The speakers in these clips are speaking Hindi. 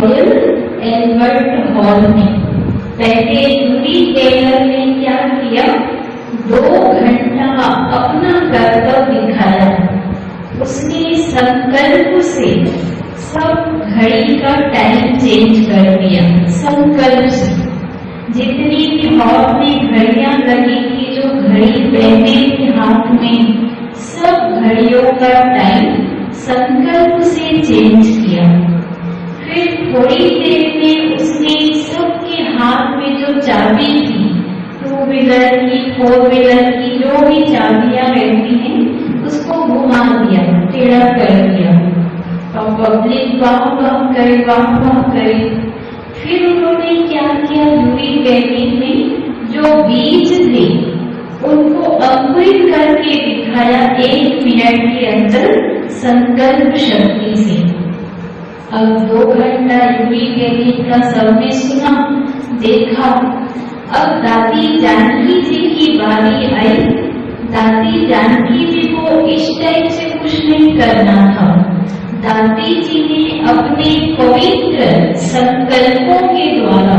रॉयल एल्बर्ट हॉल में। पहले यूरी गेलर ने क्या किया, 2 घंटा अपना कर्तव्य दिखाया। उसने संकल्प से सब घड़ी का टाइम चेंज कर दिया। संकल्प से जितनी भी हॉल में घड़ियां लगी थी, जो घड़ी पहने थे हाथ में, सब घड़ियों का टाइम संकल्प से चेंज किया। फिर थोड़ी देर में उसने सबके हाथ में जो चाबी थी, 2 व्हीलर की, 4 व्हीलर की, जो भी चाबियां रहती हैं, उसको घुमा दिया, टेढ़ा कर दिया और पब्लिक वाह वाह करे, वाह वाह करे। फिर उन्होंने क्या किया, यूरी गेलर ने जो बीज थे उनको अंकुरित करके दिखाया 1 मिनट के अंदर संकल्प शक्ति से। अब 2 घंटा यूरी गेलर का सबने सुना, देखा। अब दादी जानकी जी की बारी आई। दादी जानकी जी को इस टाइप से कुछ नहीं करना था। दादी जी ने अपने पवित्र संकल्पों के द्वारा,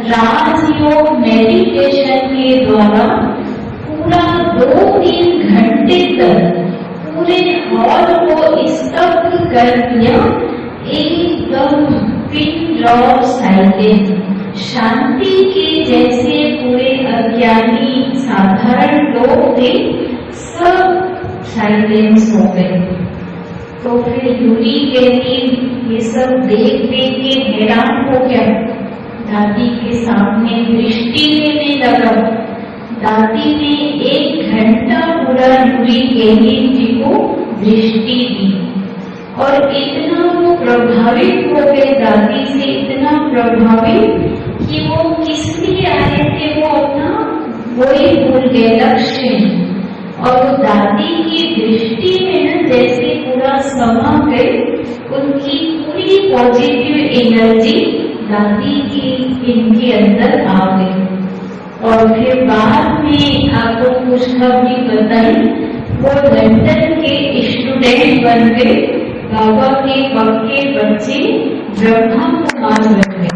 राजयोग मेडिटेशन के द्वारा पूरा 2-3 घंटे तक पूरे हॉल को स्तब्ध कर दिया। एकदम पिन ड्रॉप साइलेंस, शांति के जैसे पूरे अज्ञानी साधारण लोग थे, सब साइलेंस हो गए। तो फिर यूरी गेलर ये सब देख देख के हैरान हो गया। दादी के सामने दृष्टि लेने लगा। दादी ने 1 घंटा पूरा यूरी गेलर जी को दृष्टि दी और इतना वो प्रभावित हो गए दादी से, इतना प्रभावित कि वो किस लिए आए थे वो अपना वही भूल गए, लक्ष्य। और वो दादी की दृष्टि में न जैसे पूरा समा गए, उनकी पूरी पॉजिटिव एनर्जी दादी की इनके अंदर आ गई। और फिर बाद में आपको खुशखबरी बताई, वो लंदन के स्टूडेंट बन गए, बाबा के पक्के बच्चे ब्रह्मा कुमार बन गए।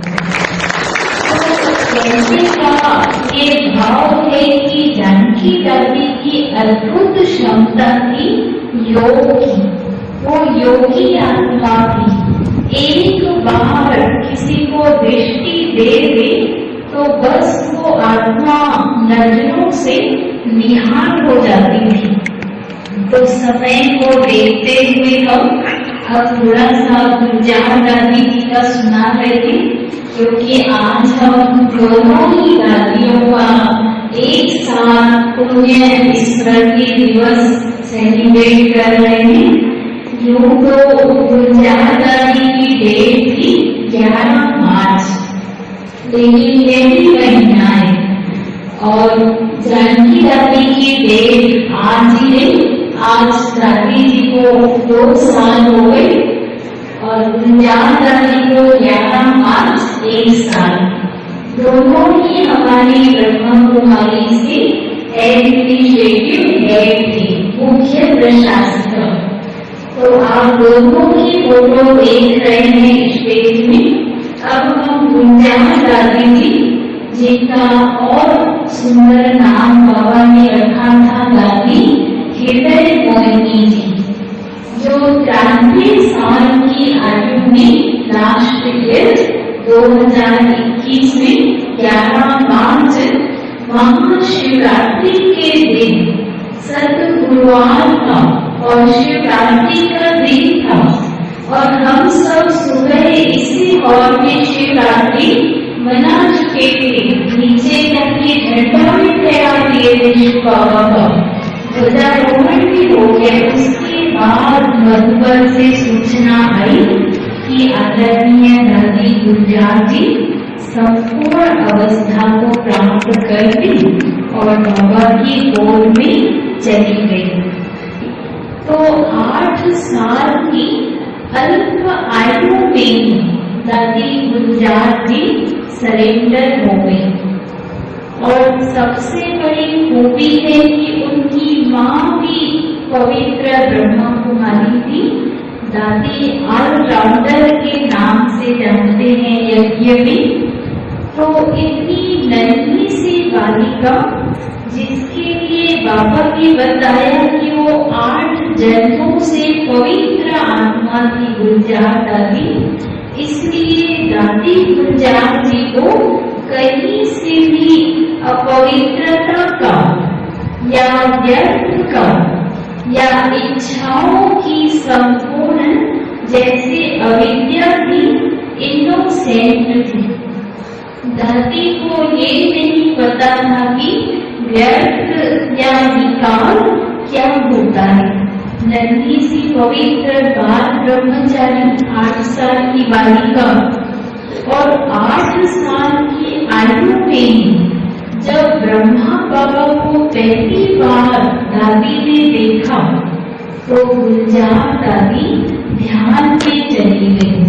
कहने का ये भाव है कि जानकी दादी की अद्भुत क्षमता थी योग की। वो योगी आत्मा थी। एक बार किसी को दृष्टि दे दे तो बस वो आत्मा नजरों से निहार हो जाती थी। तो समय को देखते हुए हम अब थोड़ा सा गुलजार दादी जी का सुना रहे थे, क्योंकि आज हम दोनों ही दादियों का एक साथ पुण्य स्मृति दिवस सेलिब्रेट कर रहे हैं। यूं तो गुलजार दादी की डेट थी 11 मार्च, लेकिन ये भी महीना है, और जानकी दादी की डेट आज ही है। आज दादी जी को 2 साल हो गए और गुलजार दादी को 11 मार्च 1 साल। दोनों ही हमारी ब्रह्मा कुमारी से एडमिनिस्ट्रेटिव हेड थे, मुख्य प्रशासक। तो आप दोनों की फोटो देख रहे हैं स्टेज में। अब हम गुलजार दादी जी, जिनका और सुंदर नाम बाबा ने रखा था दादी हृदय मोहिनी जी, जो 93 साल की आयु में लास्ट ईयर 2021 में 11 मार्च महाशिवरात्रि के दिन, सतगुरुवार का और शिवरात्रि का दिन था, और हम सब सुबह इसी हॉल में शिवरात्रि मना चुके थे। नीचे जाके झंडा भी फहरा दिए थे शिव बाबा का, ध्वजारोहण भी हो गया। उसके बाद मधुबन से सूचना आई कि आदरणीय दादी गुलजार जी संपूर्ण अवस्था को प्राप्त कर ली और बाबा की गोद में चली गई। तो 8 साल की अल्प आयु में दादी गुलजार जी सरेंडर हो गई। और सबसे बड़ी खूबी है कि उनकी माँ भी पवित्र ब्रह्मा कुमारी थी, दादी ऑलराउंडर के नाम से जानते हैं यज्ञ में। तो इतनी नन्ही सी बालिका जिसके लिए बाबा ने बताया कि वो 8 जन्मों से पवित्र आत्मा थी गुलजार दादी, इसलिए दादी गुलजार जी को कहीं से भी अपवित्रता का या व्यर्थ का या इच्छाओं की संपूर्ण जैसे अविद्या थी, इनोसेंट थी। दादी को ये नहीं पता था कि व्यर्थ या विकार क्या होता है। नन्ही सी पवित्र बाल ब्रह्मचारी 8 साल की बालिका और 8 साल की आयु में जब ब्रह्मा बाबा को पहली बार दादी ने देखा तो गुलजार दादी ध्यान में चली गई।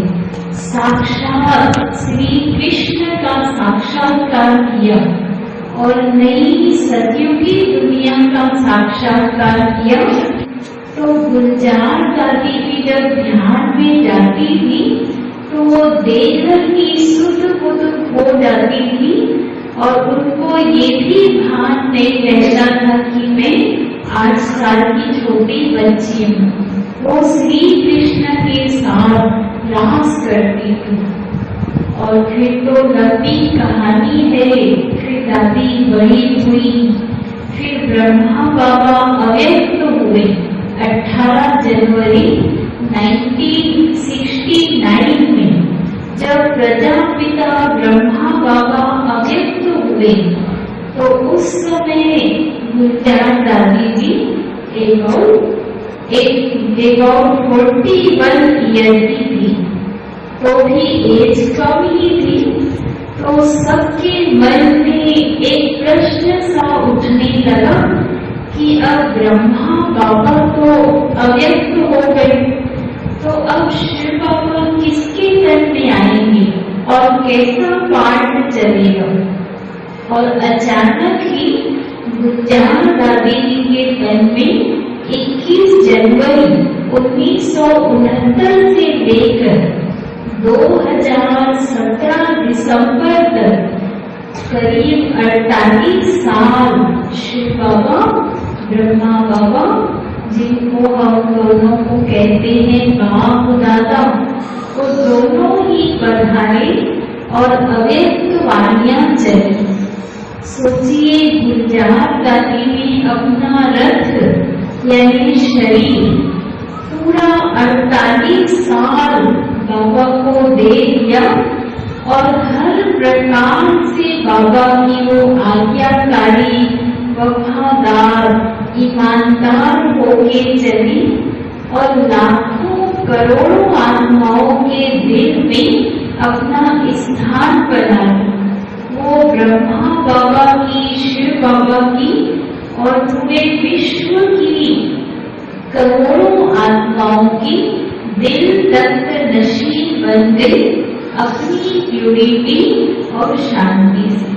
साक्षात श्री कृष्ण का साक्षात्कार किया और नई सतयुगी दुनिया का साक्षात्कार किया। तो गुलजार दादी भी जब ध्यान में जाती थी तो वो देह की शुद्ध बुद्ध हो जाती थी और उनको ये भी भान नहीं रहता था कि मैं 8 साल की छोटी बच्ची हूँ। वो श्री कृष्ण के साथ रास करती थी। और फिर तो लंबी कहानी है। फिर दादी बड़ी हुई, फिर ब्रह्मा बाबा अव्यक्त हुए 18 जनवरी 1969 में। जब प्रजापिता ब्रह्मा बाबा अव्यक्त हुए तो उस समय गुलजार दादी जी about 41 ईयर की थी, तो भी एज कम ही थी। तो सबके मन में एक प्रश्न सा उठने लगा कि अब ब्रह्मा बाबा तो अव्यक्त हो गए, तो अब शिव बाबा किसके तन में आएंगे और कैसा पाठ चलेगा। और अचानक ही गुलजार दादी के तन में 21 जनवरी 1969 से लेकर 2017 दिसंबर तक करीब 48 साल शिव बाबा ब्रह्मा बाबा, जिनको हम दोनों को कहते हैं बाप दादा, वो दोनों ही पधारे और अव्यक्त वाणियां चली। सोचिए गुलजार दादी ने अपना रथ यानी शरीर पूरा 48 साल बाबा को दे दिया और हर प्रकार से बाबा की वो आज्ञाकारी, वफादार, ईमानदार होके चली और लाखों करोड़ों आत्माओं के दिल में अपना स्थान बना ली। वो ब्रह्मा बाबा की, शिव बाबा की और पूरे विश्व की करोड़ों आत्माओं की दिल तक नशीब बन गई अपनी प्यूरिटी और शांति से।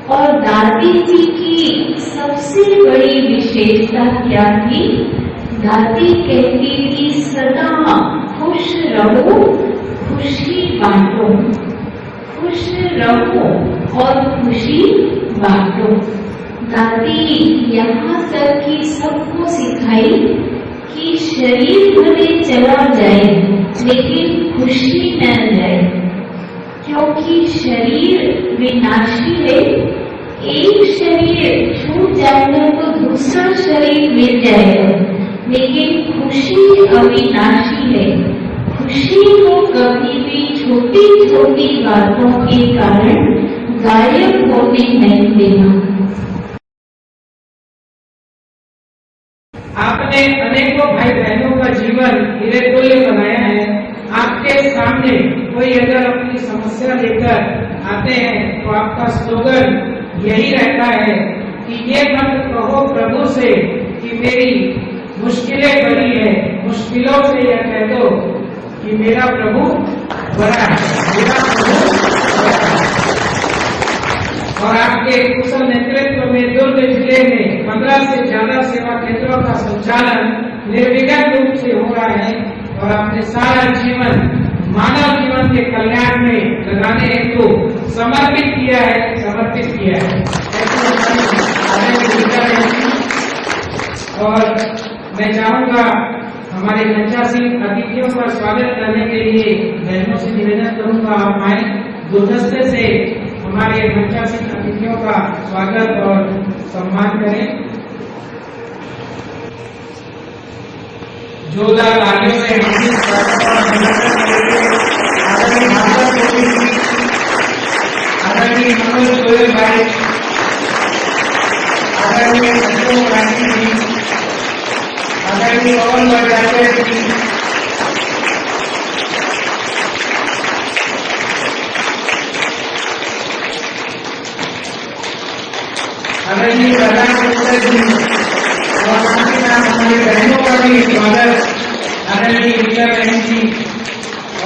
और दादी जी की सबसे बड़ी विशेषता क्या थी? दादी कहती थी सदा खुश रहो, खुशी बांटो, खुश रहो और खुशी बांटो। दादी यहाँ तक कि सबको सिखाई कि शरीर भले चला जाए लेकिन खुशी न जाए, क्योंकि शरीर विनाशी है। एक शरीर छूट जाएगा तो दूसरा शरीर मिल जाएगा, लेकिन खुशी अविनाशी है। खुशी को कभी भी छोटी छोटी बातों के कारण गायब होने नहीं देना। आपने अनेकों भाई बहनों का जीवन हीरे तुल्य बनाया है। आपके सामने कोई अगर अपनी समस्या लेकर आते हैं तो आपका स्लोगन यही रहता है कि ये मत कहो प्रभु से कि मेरी मुश्किलें बड़ी है, मुश्किलों से यह कह दो कि मेरा प्रभु बड़ा है, मेरा प्रभु बड़ा है। और आपके कुशल नेतृत्व में दुर्ग जिले में 15 से ज्यादा सेवा केंद्रों का संचालन निर्विघ्न रूप से हो रहा है और अपने सारा जीवन मानव जीवन के कल्याण में लगाने हेतु समर्पित किया है। और मैं चाहूंगा हमारे पंचासीन अतिथियों का स्वागत करने के लिए बहनों से निवेदन करूंगा, आप आए गुलदस्ते से हमारे पंचासीन अतिथियों का स्वागत और सम्मान करें। जोरदार तालियों से आदरणीय मनोज गोयल भाई, आदरणीय अशोक राठी जी, आदरणीय पवन भट्टाचार्य जी, आदरणीय प्रधानमंत्री जी और साथ ही साथ हमारी बहनों का भी स्वागत, आदरणीय मीरा बहन जी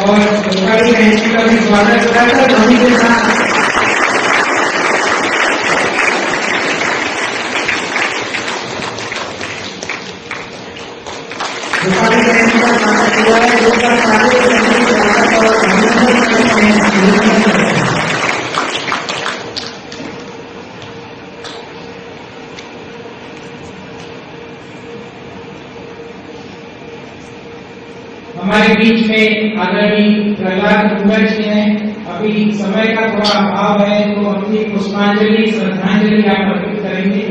और बड़ी बहन जी का भी स्वागत कराकर ध्वनि के साथ बड़ी बहन जी का स्वागत हुआ है, जो का हमारे बीच में आदरणीय प्रहलाद कुंवर जी हैं। अभी समय का थोड़ा अभाव है तो अपनी पुष्पांजलि श्रद्धांजलि आप अर्पित करेंगे।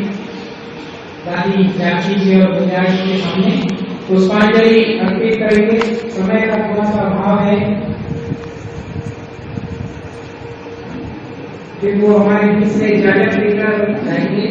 दादी चाची जी और गुंजाई जी के सामने पुष्पांजलि अर्पित करेंगे। समय का थोड़ा सा अभाव है, फिर वो हमारे बीच से इजाजत लेकर जाएंगे।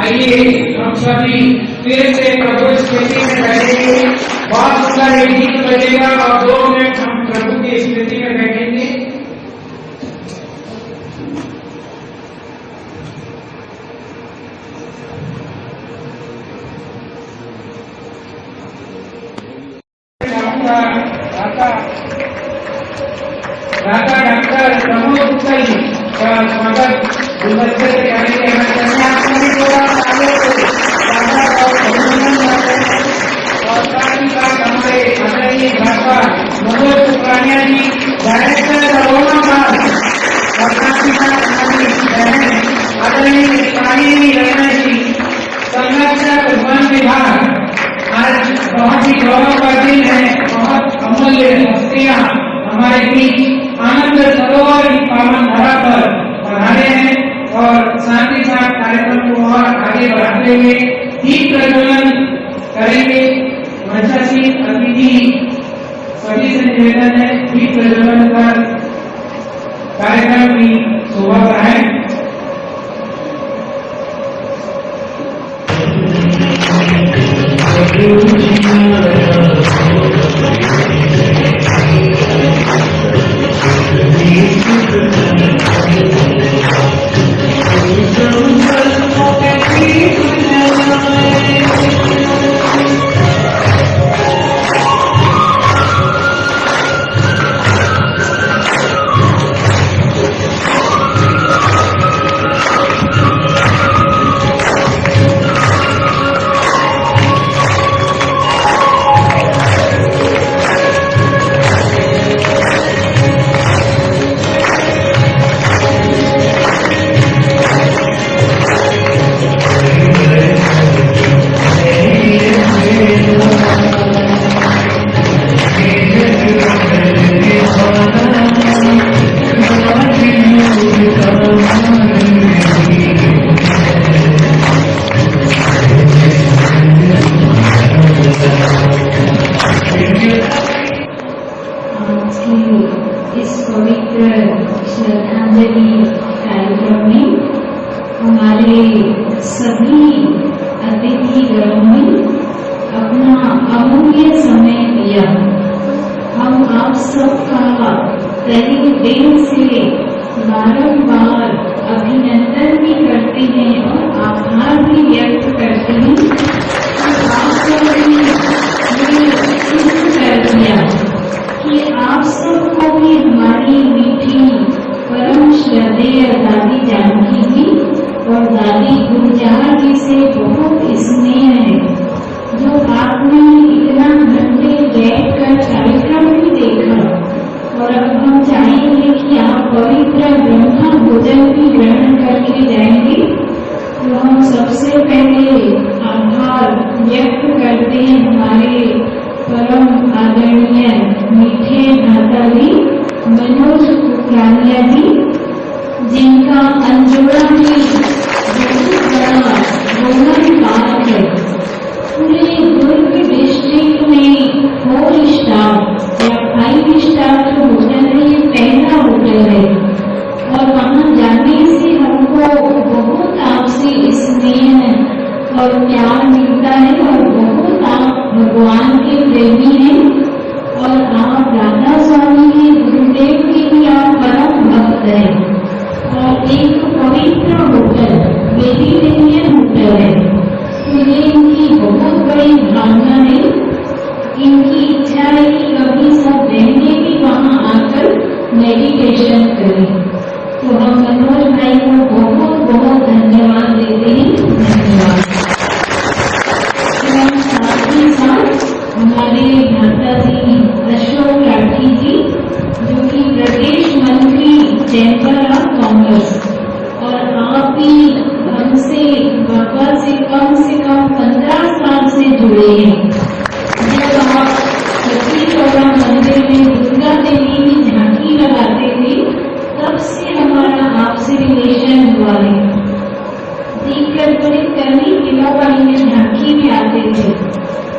आइए हम सभी फिर से प्रभु स्मृति में बैठेंगे। बहुत सुंदर एक गीत बजेगा और 2 मिनट हम प्रभु की स्मृति में बैठेंगे। राधा डॉक्टर प्रमोद गुप्ता जी का स्वागत गुलदस्ते से जारी करना चाहिए। आप सभी को और साथ ही साथ हमारे आदरणीय भाजपा मनोज सुप्रानिया जी, डायरेक्टर अरोमा पाल, और साथ ही साथ हमारी बहन आदरणीय कालिनी रत्ना जी, संरक्षक वन विभाग। आज बहुत ही गौरव का दिन है, बहुत अमूल्य हस्तियां हमारे बीच आनंद सरोवर की पावन धरा पर पधारे हैं और साथ ही साथ कार्यक्रम को और आगे बढ़ाते हुए दीप प्रज्वलन करेंगे। पंचासीन अतिथि सभी से निवेदन है दीप प्रज्वलन कर कार्यक्रम की शोभा बढ़ाएं। श्रद्धांजलि कार्यक्रम में हमारे सभी अतिथिगणों ने अपना अमूल्य समय दिया। हम आप सबका तहे दिल से बारंबार अभिनंदन भी करते हैं और आभार भी व्यक्त करते हैं कि आप सबने ये सिद्ध कर दिया कि आप सबको भी हमारी मीठी परम श्रद्धेय दादी जानकी जी और दादी गुलजार जी से बहुत स्नेह है, जो आपने इतना घंटे बैठकर कार्यक्रम भी देखा। और अब हम चाहेंगे कि आप पवित्र ब्रह्मा भोजन भी ग्रहण करके जाएंगे। तो हम सबसे पहले आभार व्यक्त करते हैं हमारे परम आदरणीय मीठे माता जी मनोज कुकरानिया जी, जिनका अंजोड़ा में बहुत बड़ा रोमन पार्क है। पूरे दुर्ग डिस्ट्रिक्ट में 4 स्टार या 5 स्टार जो होटल है, ये पहला होटल है। और वहाँ जाने से हमको बहुत आपसे स्नेह और प्यार मिलता है और बहुत आप भगवान के प्रेमी हैं और आप राधा स्वामी के गुरुदेव के भी आप परम भक्त हैं। और एक पवित्र होटल मेडिटेरियन होटल है, तो ये इनकी बहुत बड़ी भावना है। इनकी इच्छा है कि कभी सब बहनें भी वहाँ आकर मेडिटेशन करें। तो हम मनोज भाई को बहुत बहुत धन्यवाद देते हैं। धन्यवाद। साथ ही साथ हमारे माता जी अशोक लाठी जी, जो कि प्रदेश मंत्री चैम्बर ऑफ कॉमर्स, और आप भी हमसे बाबा से कम 15 साल से जुड़े हैं। जब आप सतीचौरा मंदिर में दुर्गा देवी की झांकी लगाते थे, तब से हमारा आपसे रिलेशन हुआ है। देखकर बड़े कर्मी किलोवाड़ी में झांकी में आते थे।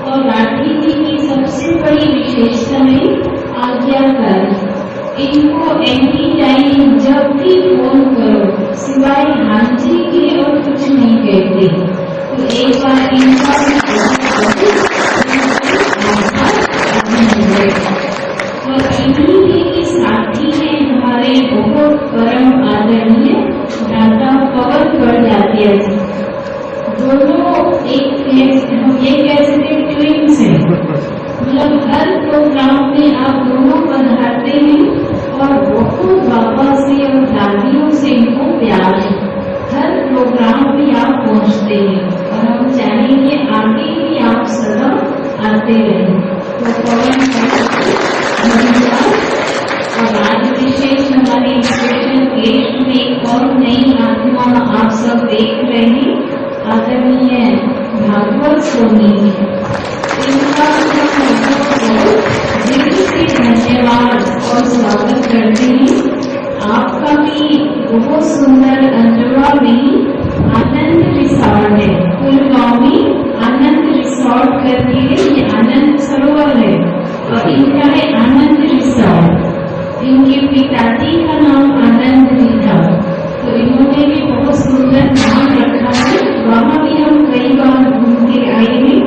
और लाठी जी की सबसे बड़ी विशेषता है आज्ञाकारी। इनको एनी टाइम जब भी फोन करो सिवाय हाँ जी के और कुछ नहीं कहते। तो एक बार इनका और इन्हीं के साथी हैं हमारे बहुत परम आदरणीय दादा पवन गढ़ जी। दोनों हम ये कह सकते ट्विंस हैं। मतलब हर प्रोग्राम में आप दोनों पधारते हैं और बहुत बाबा से और दादियों से इनको प्यार है। हर प्रोग्राम में आप पहुंचते हैं और हम चाहेंगे आगे भी आप सदा आते रहें। तो पवन और आज विशेष हमारे स्पेशल गेस्ट में एक और नई आत्मा आप सब देख रहे हैं, आदरणीय भागवत सोनी जी। इनका दिल से धन्यवाद और स्वागत करते हैं। आपका भी बहुत सुंदर अंजोड़ा में आनंद रिसॉर्ट है, कुलगांव में आनंद रिसॉर्ट करके ये आनंद सरोवर है और इनका है आनंद रिसॉर्ट। इनके पिताजी का नाम आनंद जी था, तो इन्होंने भी बहुत सुंदर नाम रखा है। वहाँ भी हम कई बार घूम के आए हैं।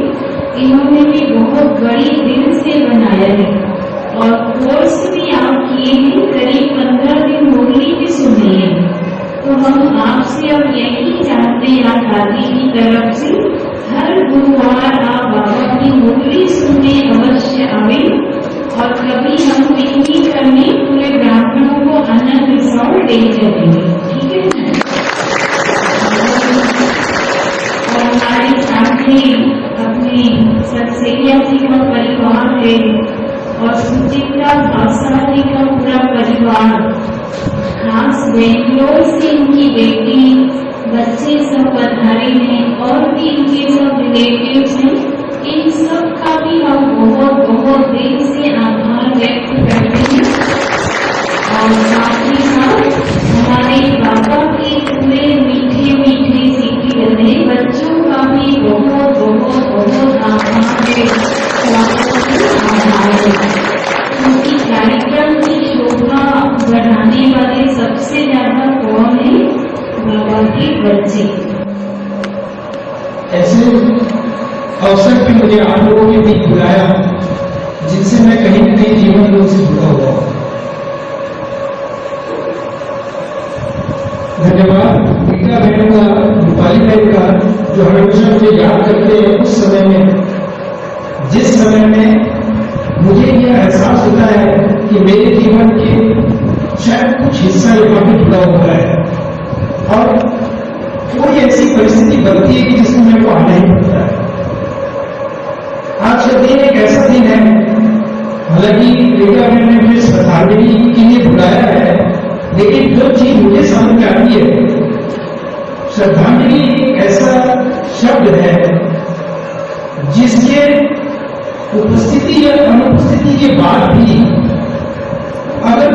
इन्होंने भी बहुत बड़ी दिल से बनाया है और कोर्स भी आप किए हैं, करीब 15 दिन मुरली भी सुनी है। तो हम आपसे अब यही चाहते हैं, आप दादी की तरफ से हर गुरुवार आप बाबा की मुरली सुनने अवश्य आवे और कभी हम पिकनिक करने पूरे ब्राह्मणों को आनंद रिसॉर्ट ले चलेंगे, ठीक है। और हमारे सामने अपने सत्सैया जी का परिवार है और सुचित्रा भाषा जी का पूरा परिवार, खास बेंगलोर से इनकी बेटी, बच्चे सब पधारे हैं और भी इनके सब रिलेटिव्स हैं। इन सब का भी हम बहुत बहुत दिल से आभार व्यक्त करते हैं। और साथ ही साथ हमारे बाबा के पूरे मीठे मीठे सीखे गए बच्चों का भी बहुत बहुत बहुत आभार है, आभार है। क्योंकि कार्यक्रम की शोभा बढ़ाने वाले सबसे ज्यादा बच्चे। ऐसे अवसर पे मुझे आप लोगों के बीच बुलाया जिनसे मैं कहीं न कहीं जीवन में उनसे जुड़ा हुआ हूं। धन्यवाद बेटा बहनों का, रूपाली बहन का, जो हमेशा मुझे याद करते हैं उस समय में, जिस समय में मुझे यह एहसास होता है कि मेरे जीवन के शायद कुछ हिस्सा यहाँ पे जुड़ा हुआ है और कोई ऐसी परिस्थिति बनती है कि जिसमें मेरे को आना ही पड़ता है। आज का दिन एक ऐसा दिन है, हालांकि रेखा बहन ने मुझे श्रद्धांजलि के लिए बुलाया है, लेकिन जो चीज मुझे समझ में आती है, श्रद्धांजलि एक ऐसा शब्द है जिसके उपस्थिति या अनुपस्थिति के बाद भी अगर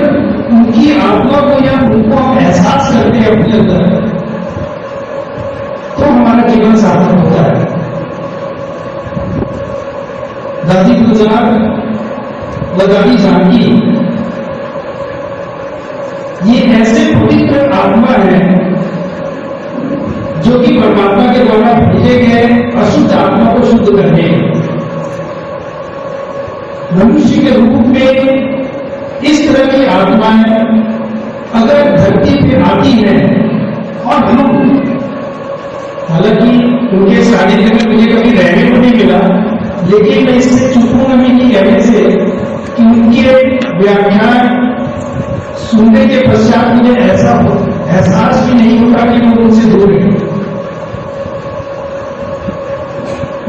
उनकी आत्मा को या उनको हम एहसास करते हैं अपने अंदर, तो हमारा जीवन सार्थक होता है। दादी गुजरात व दादी जानकी ये ऐसे पवित्र आत्मा है जो कि परमात्मा के द्वारा भेजे गए अशुद्ध आत्मा को शुद्ध करने मनुष्य के रूप में इस तरह की आत्माएं अगर धरती पे आती है और हम, हालांकि उनके सानिध्य में मुझे कभी रहने को नहीं मिला, लेकिन मैं इससे चूकूंगा नहीं कि कहने से कि उनके व्याख्यान सुनने के पश्चात मुझे ऐसा एहसास भी नहीं होता कि मैं उनसे दूर हूं।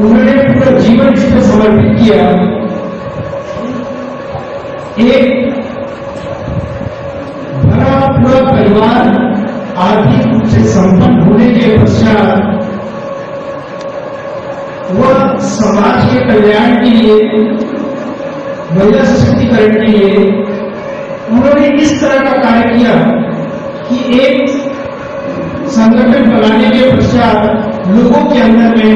उन्होंने पूरा जीवन इस पर समर्पित किया। एक भरा पूरा परिवार आर्थिक रूप से संपन्न होने के पश्चात वह समाज के कल्याण के लिए, महिला सशक्तिकरण के लिए उन्होंने इस तरह का कार्य किया कि एक संगठन बनाने के पश्चात लोगों के अंदर में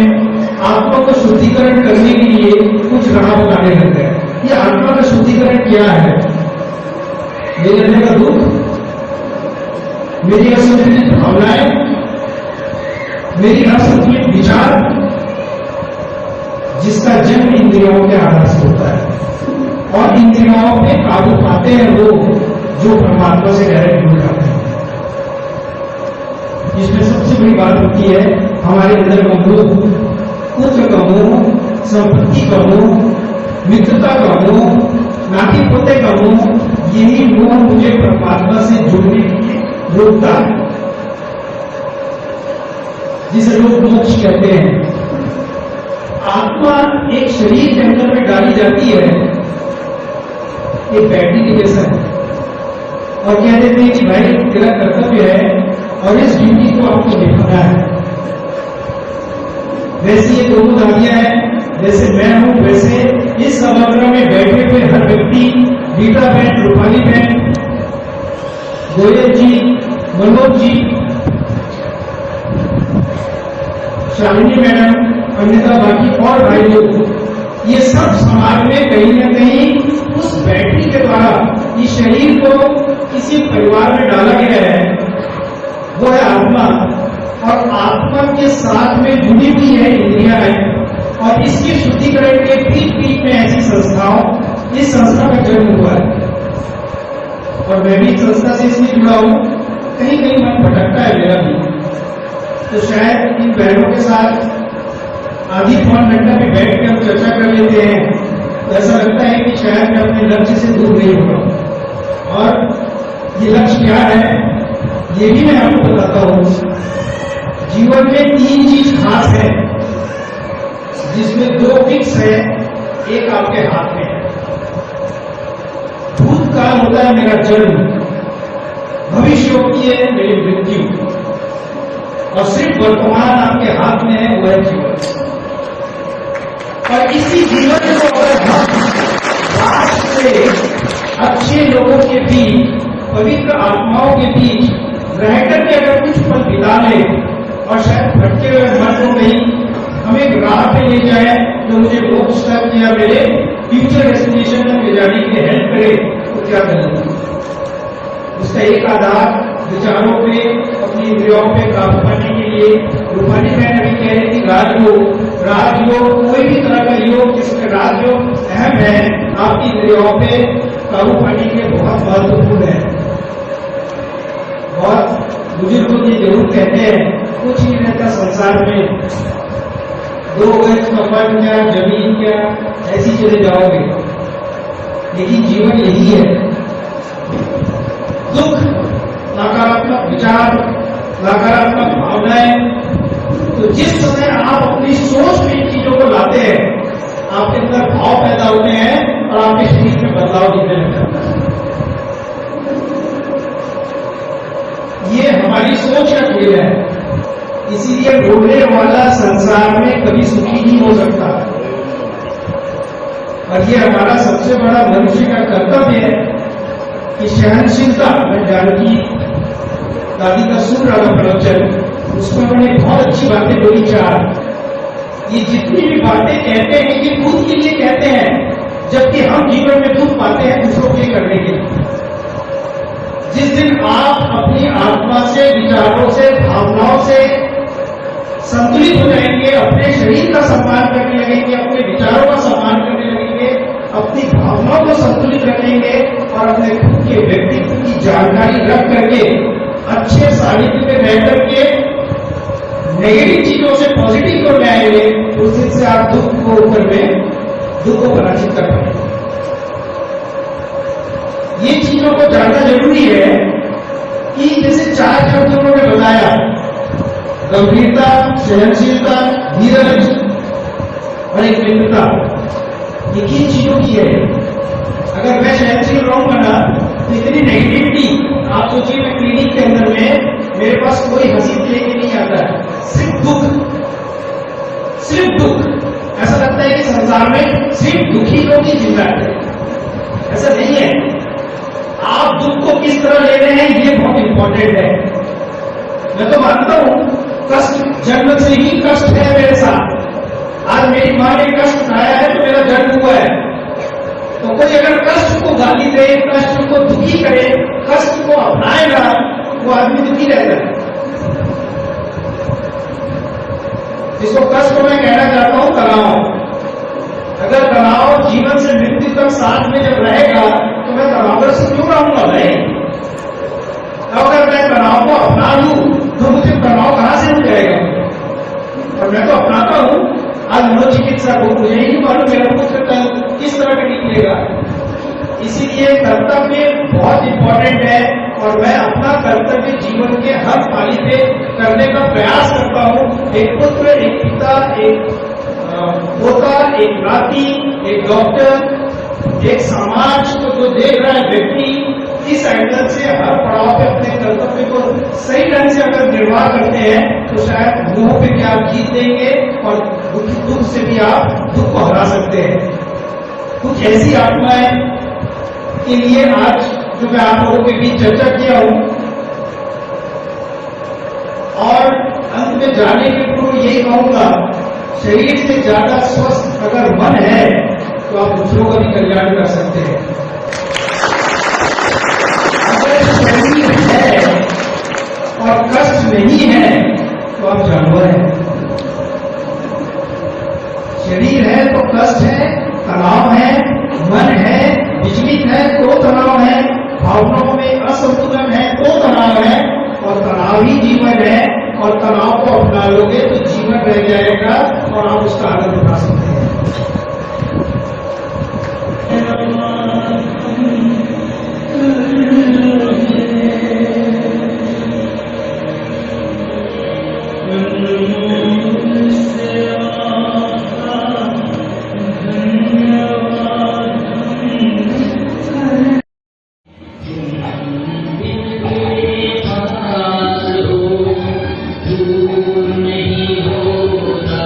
आत्मा को शुद्धिकरण करने के लिए कुछ राह बताने लग गए। ये आत्मा का शुद्धिकरण क्या है? मेरे अंदर का दुख, मेरी असंतुलित भावनाएं, मेरी असंतुलित विचार, जिसका जन्म इंद्रियों के आधार से होता है और इंद्रियों पे काबू पाते हैं वो जो परमात्मा से डायरेक्ट जुड़ जाते हैं। इसमें सबसे बड़ी बात होती है हमारे अंदर का मोह, पुत्र का मोह, संपत्ति का मोह, मित्रता का मोह, नाती पोते का मोह। यही मोह मुझे परमात्मा से जुड़ने के लिए रोकता है, जिसे लोग मोक्ष कहते हैं। आत्मा एक शरीर के अंदर में डाली जाती है, एक बैटरी के जैसा है, और कह देते हैं कि भाई तेरा कर्तव्य है और इस ड्यूटी को आपको निभाना है। वैसे ये दोनों दादियां हैं, जैसे मैं हूं, वैसे इस सभागृह में बैठे हुए हर व्यक्ति, गीता बहन, रूपाली बहन, गोयल जी, मनोज जी, शालिनी मैडम, अन्यथा बाकी और भाई लोग, ये सब समाज में कहीं न कहीं उस बैटरी के द्वारा इस शरीर को किसी परिवार में डाला गया है, वो है आत्मा। और आत्मा के साथ में जुड़ी हुई है इंद्रियां हैं, और इसके शुद्धिकरण के बीच बीच में ऐसी संस्थाओं, इस संस्था का जन्म हुआ है। और मैं भी संस्था से इसलिए जुड़ा हूं, कहीं कहीं मन भटकता है मेरा भी, तो शायद इन बहनों के साथ आधी पौन घंटा में बैठ कर चर्चा कर लेते हैं, तो ऐसा लगता है कि शायद मैं अपने लक्ष्य से दूर नहीं हो रहा। और ये लक्ष्य क्या है, ये भी मैं आपको बताता हूं। जीवन में 3 चीज खास है, जिसमें 2 फिक्स है, एक आपके हाथ में है। भूतकाल होता है मेरा जन्म, भविष्य होती है मेरी मृत्यु, और सिर्फ वर्तमान आपके हाथ में है, वह जीवन। और इसी जीवन को अगर हम राष्ट्र से अच्छे लोगों के बीच, पवित्र आत्माओं के बीच रहकर के अगर कुछ पल बिता लें, और शायद भटके हुए मन को कहीं हमें राह पे ले जाए जो मुझे मोक्ष तक या मेरे फ्यूचर डेस्टिनेशन तक ले जाने के लिए हेल्प करे, तो क्या करेंगे? उसका एक आधार विचारों पे, अपनी इंद्रियों पे काबू करने के लिए रूपानी बहन अभी कह रही थी राजयोग कोई भी तरह का योग जिसमें राजयोग अहम है, आपकी इंद्रियों पे काबू पाने के लिए बहुत महत्वपूर्ण है। और बुजुर्ग लोग ये जरूर कहते हैं, कुछ नहीं रहता संसार में, 2 गज कमर क्या, जमीन क्या, ऐसी चले जाओगे, लेकिन जीवन यही है। दुख, नकारात्मक विचार, नकारात्मक भावनाएं, तो जिस समय आप अपनी सोच में इन चीजों को लाते हैं, आपके अंदर भाव पैदा होते हैं और आपके शरीर में बदलाव दिखने लग जाता है। ये हमारी सोच का खेल है, इसीलिए बोलने वाला संसार में कभी सुखी नहीं हो सकता। और ये हमारा सबसे बड़ा मनुष्य का कर्तव्य है कि सहनशीलता। मैं जानकी दादी का सुन रहा था प्रवचन, उसमें उन्होंने बहुत अच्छी बातें बोली। 4 ये जितनी भी बातें कहते हैं ये खुद के लिए कहते हैं, जबकि हम जीवन में दुख पाते हैं दूसरों के करने के लिए। जिस दिन आप अपनी आत्मा से, विचारों से, भावनाओं से संतुलित हो जाएंगे, अपने शरीर का सम्मान करने लगेंगे, अपने विचारों का सम्मान करने लगेंगे, अपनी भावनाओं को संतुलित रखेंगे और अपने खुद के व्यक्तित्व की जानकारी रख करके अच्छे साहित्य में रह करके नेगेटिव चीजों से पॉजिटिव को लाएंगे, उस दिन से आप दुख को ऊपर में दुख को पराजित कर पाएंगे। ये चीजों को जानना जरूरी है कि जैसे 4 शब्द उन्होंने बताया, गंभीरता, सहनशीलता, धीरज और एक मित्रता, ये किन चीजों की है। अगर मैं सहनशील रहूंगा ना तो इतनी नेगेटिविटी, आप सोचिए मैं क्लिनिक के अंदर में मेरे पास कोई हंसी लेके नहीं आता है, सिर्फ दुख। ऐसा लगता है कि संसार में सिर्फ दुखी लोग ही जिंदा है, ऐसा नहीं है। आप दुख को किस तरह ले रहे हैं ये बहुत इंपॉर्टेंट है। मैं तो मानता हूं कष्ट जन्म से ही कष्ट है मेरे साथ। आज मेरी मां ने कष्ट उठाया है तो मेरा जन्म हुआ है। तो कोई अगर कष्ट को गाली दे, कष्ट को दुखी करे, कष्ट को अपनाएगा, वो आदमी दुखी रहता है। जिसको कष्ट मैं कहना चाहता हूं तनाव। अगर तनाव जीवन से मृत्यु तक साथ में जब रहेगा तो मैं तनावग्रस्त क्यों रहूंगा भाई? अगर मैं तनाव को अपना लूं तो मुझे तनाव कहां से मिल जाएगा? और मैं तो अपनाता हूं। आज मनोचिकित्सक हो, मुझे ही नहीं मालूम मेरा कुछ किस तरह का निकलेगा। इसीलिए कर्तव्य बहुत इंपॉर्टेंट है और मैं अपना कर्तव्य जीवन के हर पाली पे करने का प्रयास करता हूं। एक पुत्र, एक पिता, एक पोता, एक नाती, एक डॉक्टर, एक समाज को जो देख रहा है व्यक्ति, इस एंगल से हर पड़ाव पे अपने कर्तव्य को सही ढंग से अगर निर्वाह करते हैं तो शायद मोह पे भी आप जीत देंगे और दुख से भी आप दुख को हरा सकते हैं। कुछ ऐसी आत्माएं के लिए आज जो मैं आप लोगों के बीच चर्चा किया हूं, और अंत में जाने के पूर्व यही कहूंगा, शरीर से ज्यादा स्वस्थ अगर मन है तो आप दूसरों का भी कल्याण कर सकते हैं। अगर शरीर है और कष्ट नहीं है तो आप जानवर हैं। शरीर है तो कष्ट है, तनाव है, मन है, विचलित है तो तनाव है, भावनाओं में असंतुलन है तो तनाव है, और तनाव ही जीवन है। और तनाव को अपना लोगे तो जीवन रह जाएगा और आप उसका आनंद उठा सकते हैं। नहीं होता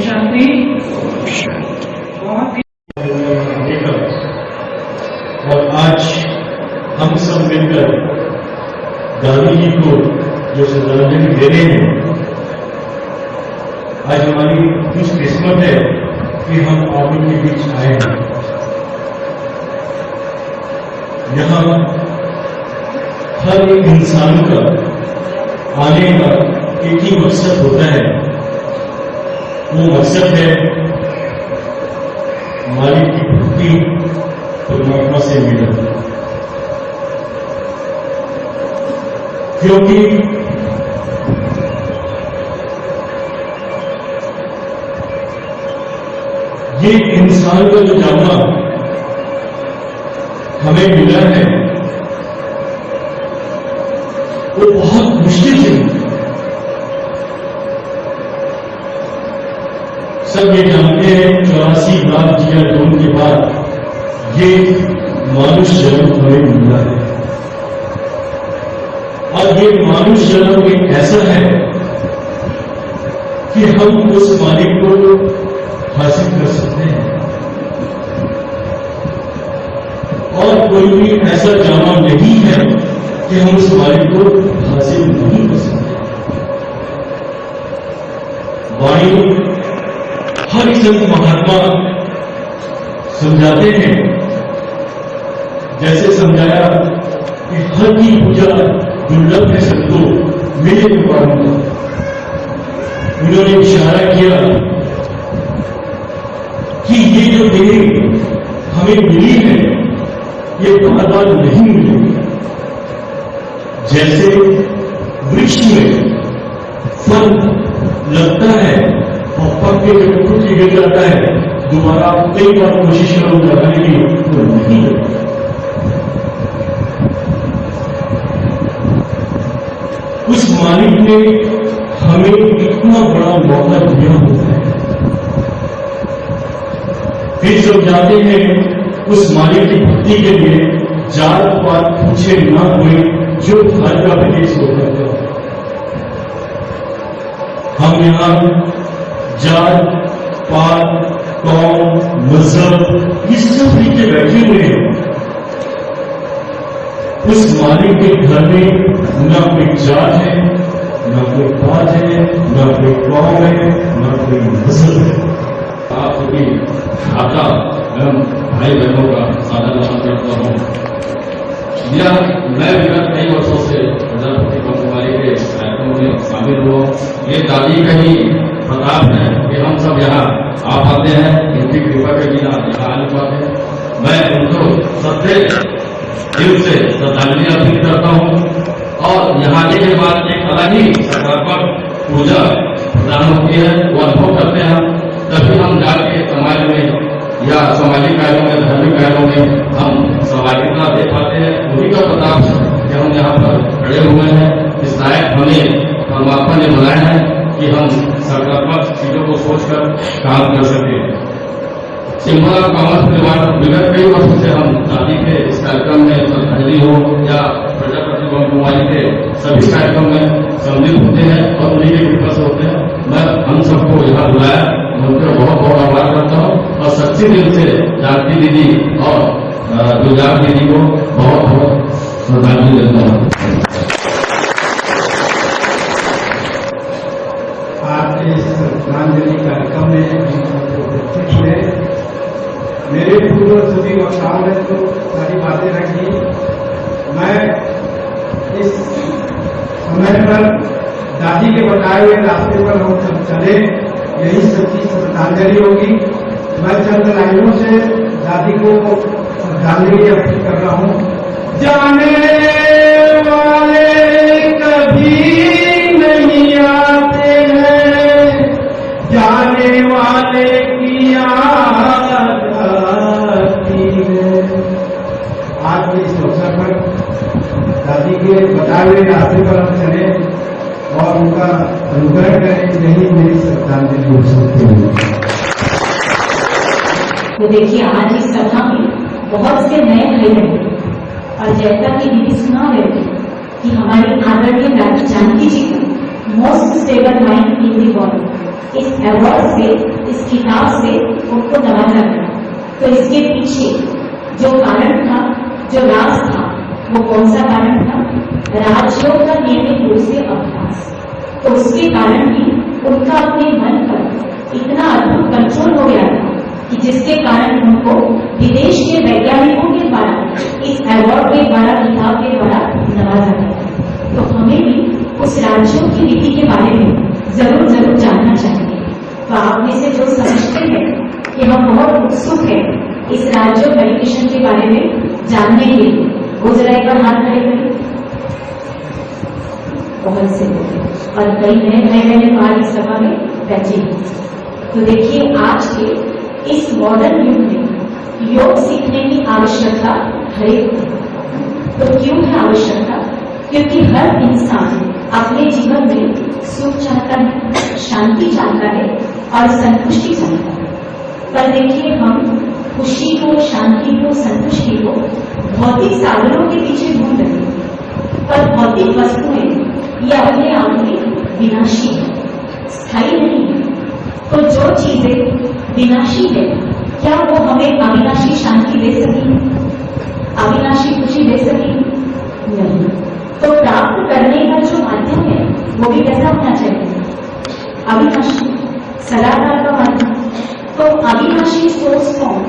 शांति। बहुत और आज हम सब मिलकर गांधी जी को जो श्रद्धांजलि दे रहे हैं, आज हमारी कुछ किस्मत है कि हम आप के बीच आए हैं। यहाँ हर एक इंसान का आने का एक ही मकसद होता है, वो मकसद है मालिक की भक्ति, परमात्मा से मिलन। क्योंकि ये इंसान का जो जामा हमें मिला है वो बहुत मुश्किल से मिला। सब ये जानते हैं 84 लाख जिया जून के बाद ये मानुष जन्म हमें मिला है। और ये मानुष जन्म एक ऐसा है कि हम उस मालिक को हासिल कर सकते हैं, और कोई भी ऐसा जामा नहीं है कि हम उस मालिक को हासिल नहीं कर सकते। वाणी हर संत महात्मा समझाते हैं, जैसे समझाया कि हर की पूजा दुर्लभ है संतों, मेरे पुकारों का। उन्होंने इशारा किया कि ये जो देह हमें मिली है ये बार बार नहीं मिलेगी। जैसे वृक्ष में फल लगता है और पक के जब टूट के गिर जाता है, दोबारा कई बार कोशिश करो लगाने की तो नहीं लगता। उस मालिक ने हमें इतना बड़ा मौका दिया होता है, फिर समझाते हैं उस मालिक की भक्ति के लिए जात पात पूछे ना हुए जो घर का विदेश होकर था। हम यहाँ जात पात कौम मजहब इस सब नीचे बैठे हुए हैं। उस मालिक के घर में न कोई जात है, न कोई पात है, न कोई कौम है, न कोई मजहब है। आप सभी माता एवं भाई बहनों का सादर नमन करता हूँ। यह मैं विगत कई वर्षों से प्रजापति ब्रह्मकुमारी के कार्यक्रम में शामिल हुआ। ये दादी का ही प्रताप है कि हम सब यहाँ आ पाते हैं, इनकी कृपा के बिना यहाँ आ नहीं पाते। मैं उनको सबसे दिल से श्रद्धांजलि अर्पित करता हूँ। और यहाँ आने के बाद एक अलग ही सकारात्मक पूजा प्रदान होती है, वो अनुभव करते हैं। तभी हम जाके समाज में या सामाजिक कार्यों में, धार्मिक कार्यों में हम सहभागिता दे पाते हैं। उन्हीं का प्रताप कि हम यहाँ पर खड़े हुए हैं। इस लायक हमें परमात्मा ने बनाया है कि हम सकारात्मक चीजों को सोचकर काम कर सकें। सिंबल ऑफ कॉमर्स परिवार विगत कई वर्षों से हम दादी के इस कार्यक्रम में श्रद्धांजलि हो या प्रजापति ब्रह्मकुमारी के सभी कार्यक्रम में सम्मिलित होते हैं और उन्हीं के कृपा से होते हैं। मैं हम सबको यहाँ बुलाया, मैं उनका बहुत बहुत आभार करता हूँ और सच्चे दिल से जानकी दीदी और गुलजार दीदी को बहुत बहुत श्रद्धांजलि देता हूँ। आज के इस श्रद्धांजलि कार्यक्रम में उपस्थित हुए मेरे पूर्व सभी वक्ताओं ने तो सारी बातें रखी। मैं इस समय पर दादी के बताए हुए रास्ते पर हम सब चले, यही सच्ची श्रद्धांजलि होगी। मैं चंद लाइनों से दादी को श्रद्धांजलि अर्पित कर रहा हूँ। जाने वाले कभी नहीं आते हैं, जाने वाले की याद आती है। आज के इस अवसर पर दादी के बताए हुए रास्ते पर हम चले और उनका अनुग्रह करें, यही मेरी श्रद्धांजलि हो सकती है। तो देखिए, आज इस सभा में बहुत से नए भाई बहन, और जैसा कि दीदी सुना रहे थे कि हमारी आदरणीय रानी जानकी जी का most stable mind in the world, इस अवार्ड से, इस खिताब से उनको नवाजा गया। तो इसके पीछे जो कारण था, जो राज था, वो कौन सा कारण था? राजयोग का नियमित रूप से अभ्यास। तो उसके कारण ही उनका अपने मन पर इतना अद्भुत कंट्रोल हो गया था कि जिसके कारण उनको विदेश के वैज्ञानिकों के द्वारा इस अवार्ड के द्वारा, किताब के द्वारा नवाजा गया। तो हमें भी उस राज्यों की नीति के बारे में जरूर जरूर जानना चाहिए। तो आप में से जो समझते हैं कि हम बहुत उत्सुक हैं इस राज्यों मेडिटेशन के बारे में जानने के लिए, वो जरा एक बार हाथ खड़े करें। बहुत से और कई नए भाई बहन आज इस सभा में बैठे। तो देखिए, आज के इस मॉडर्न युग में योग सीखने की आवश्यकता हरेक है। तो क्यों है आवश्यकता? क्योंकि हर इंसान अपने जीवन में सुख चाहता है, शांति चाहता है और संतुष्टि चाहता है। पर देखिए, हम खुशी को, शांति को, संतुष्टि को भौतिक साधनों के पीछे ढूंढ रहे हैं। पर भौतिक वस्तुएं ये अपने आप में विनाशी है, स्थायी नहीं है। तो जो चीजें विनाशी है, क्या वो हमें अविनाशी शांति दे सकेंगी, अविनाशी खुशी दे सकेंगी? नहीं। तो प्राप्त करने का जो माध्यम है वो भी कैसा होना चाहिए? अविनाशी, सदाकाल का माध्यम। तो अविनाशी सोर्स फॉर्म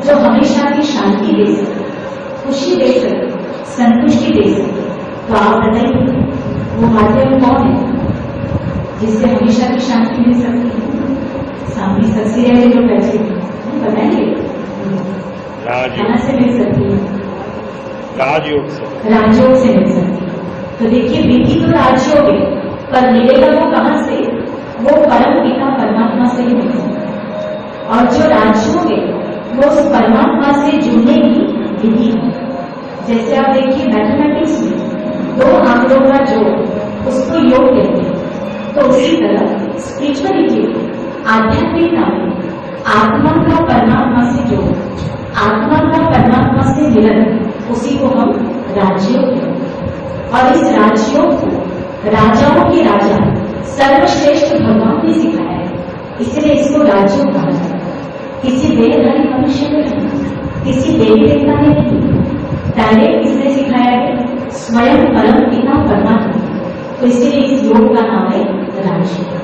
जो हमेशा की शांति दे सके, खुशी दे सके, संतुष्टि दे सके, तो आप बताइए वो माध्यम कौन है जिससे हमेशा की शांति मिल सकती है? सामने सबसे रहे जो पैसे बताएंगे कहां से मिल सकती है? राजयोग से। राजयोग से मिल सकती है। तो देखिए, विधि तो राजयोग है, पर मिलेगा वो कहां से? वो परम पिता परमात्मा से ही मिलेगा। और जो राजयोग है वो उस परमात्मा से जुड़ने की विधि है। जैसे आप देखिए, मैथमेटिक्स में दो आंकड़ों का जोड़, उसको योग कहते हैं। तो उसी तरह स्पिरिचुअलिटी, आध्यात्मिकता में आत्मा का परमात्मा से जोड़, आत्मा का परमात्मा से मिलन, उसी को हम राजयोग कहते हैं। और इस राजयोग को राजाओं के राजा सर्वश्रेष्ठ भगवान ने सिखाया है, इसलिए इसको राजयोग कहा जाता है। किसी देहधारी मनुष्य ने नहीं, किसी देवी देवता ने नहीं, डायरेक्ट किसने सिखाया है? स्वयं परम पिता परमात्मा। तो इसलिए इस योग का नाम है राजयोग।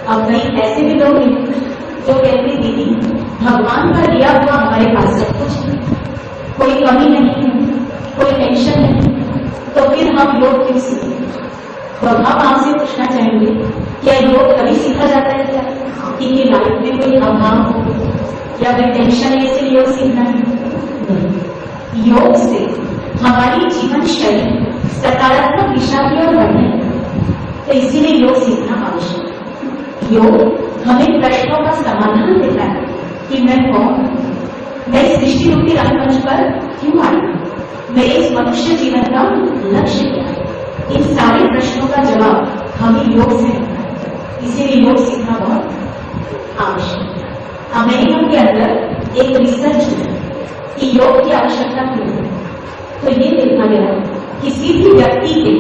अब कई ऐसे भी लोग हैं जो कहते दीदी, भगवान का दिया हुआ हमारे पास सब कुछ है, कोई कमी नहीं है, कोई टेंशन नहीं, तो फिर हम योग क्यों सीखें? तो हम आपसे पूछना चाहेंगे, क्या योग कभी सीखा जाता है क्या? कि लाइफ में कोई अभाव हो या कोई टेंशन है इसलिए योग सीखना है? नहीं। योग से हमारी जीवन शैली सकारात्मक दिशा की ओर बढ़ने है। तो इसीलिए योग सीखना आवश्यक है। योग हमें प्रश्नों का समाधान देता है कि मैं कौन, मैं इस सृष्टि रूपी रंगमंच पर क्यों आई, मेरे इस मनुष्य जीवन का लक्ष्य क्या है। इन सारे प्रश्नों का जवाब हमें योग से मिलता है। इसीलिए योग सीखना बहुत आवश्यक है। अमेरिका के अंदर एक रिसर्च है कि योग की आवश्यकता क्यों है। तो ये देखा गया किसी भी व्यक्ति के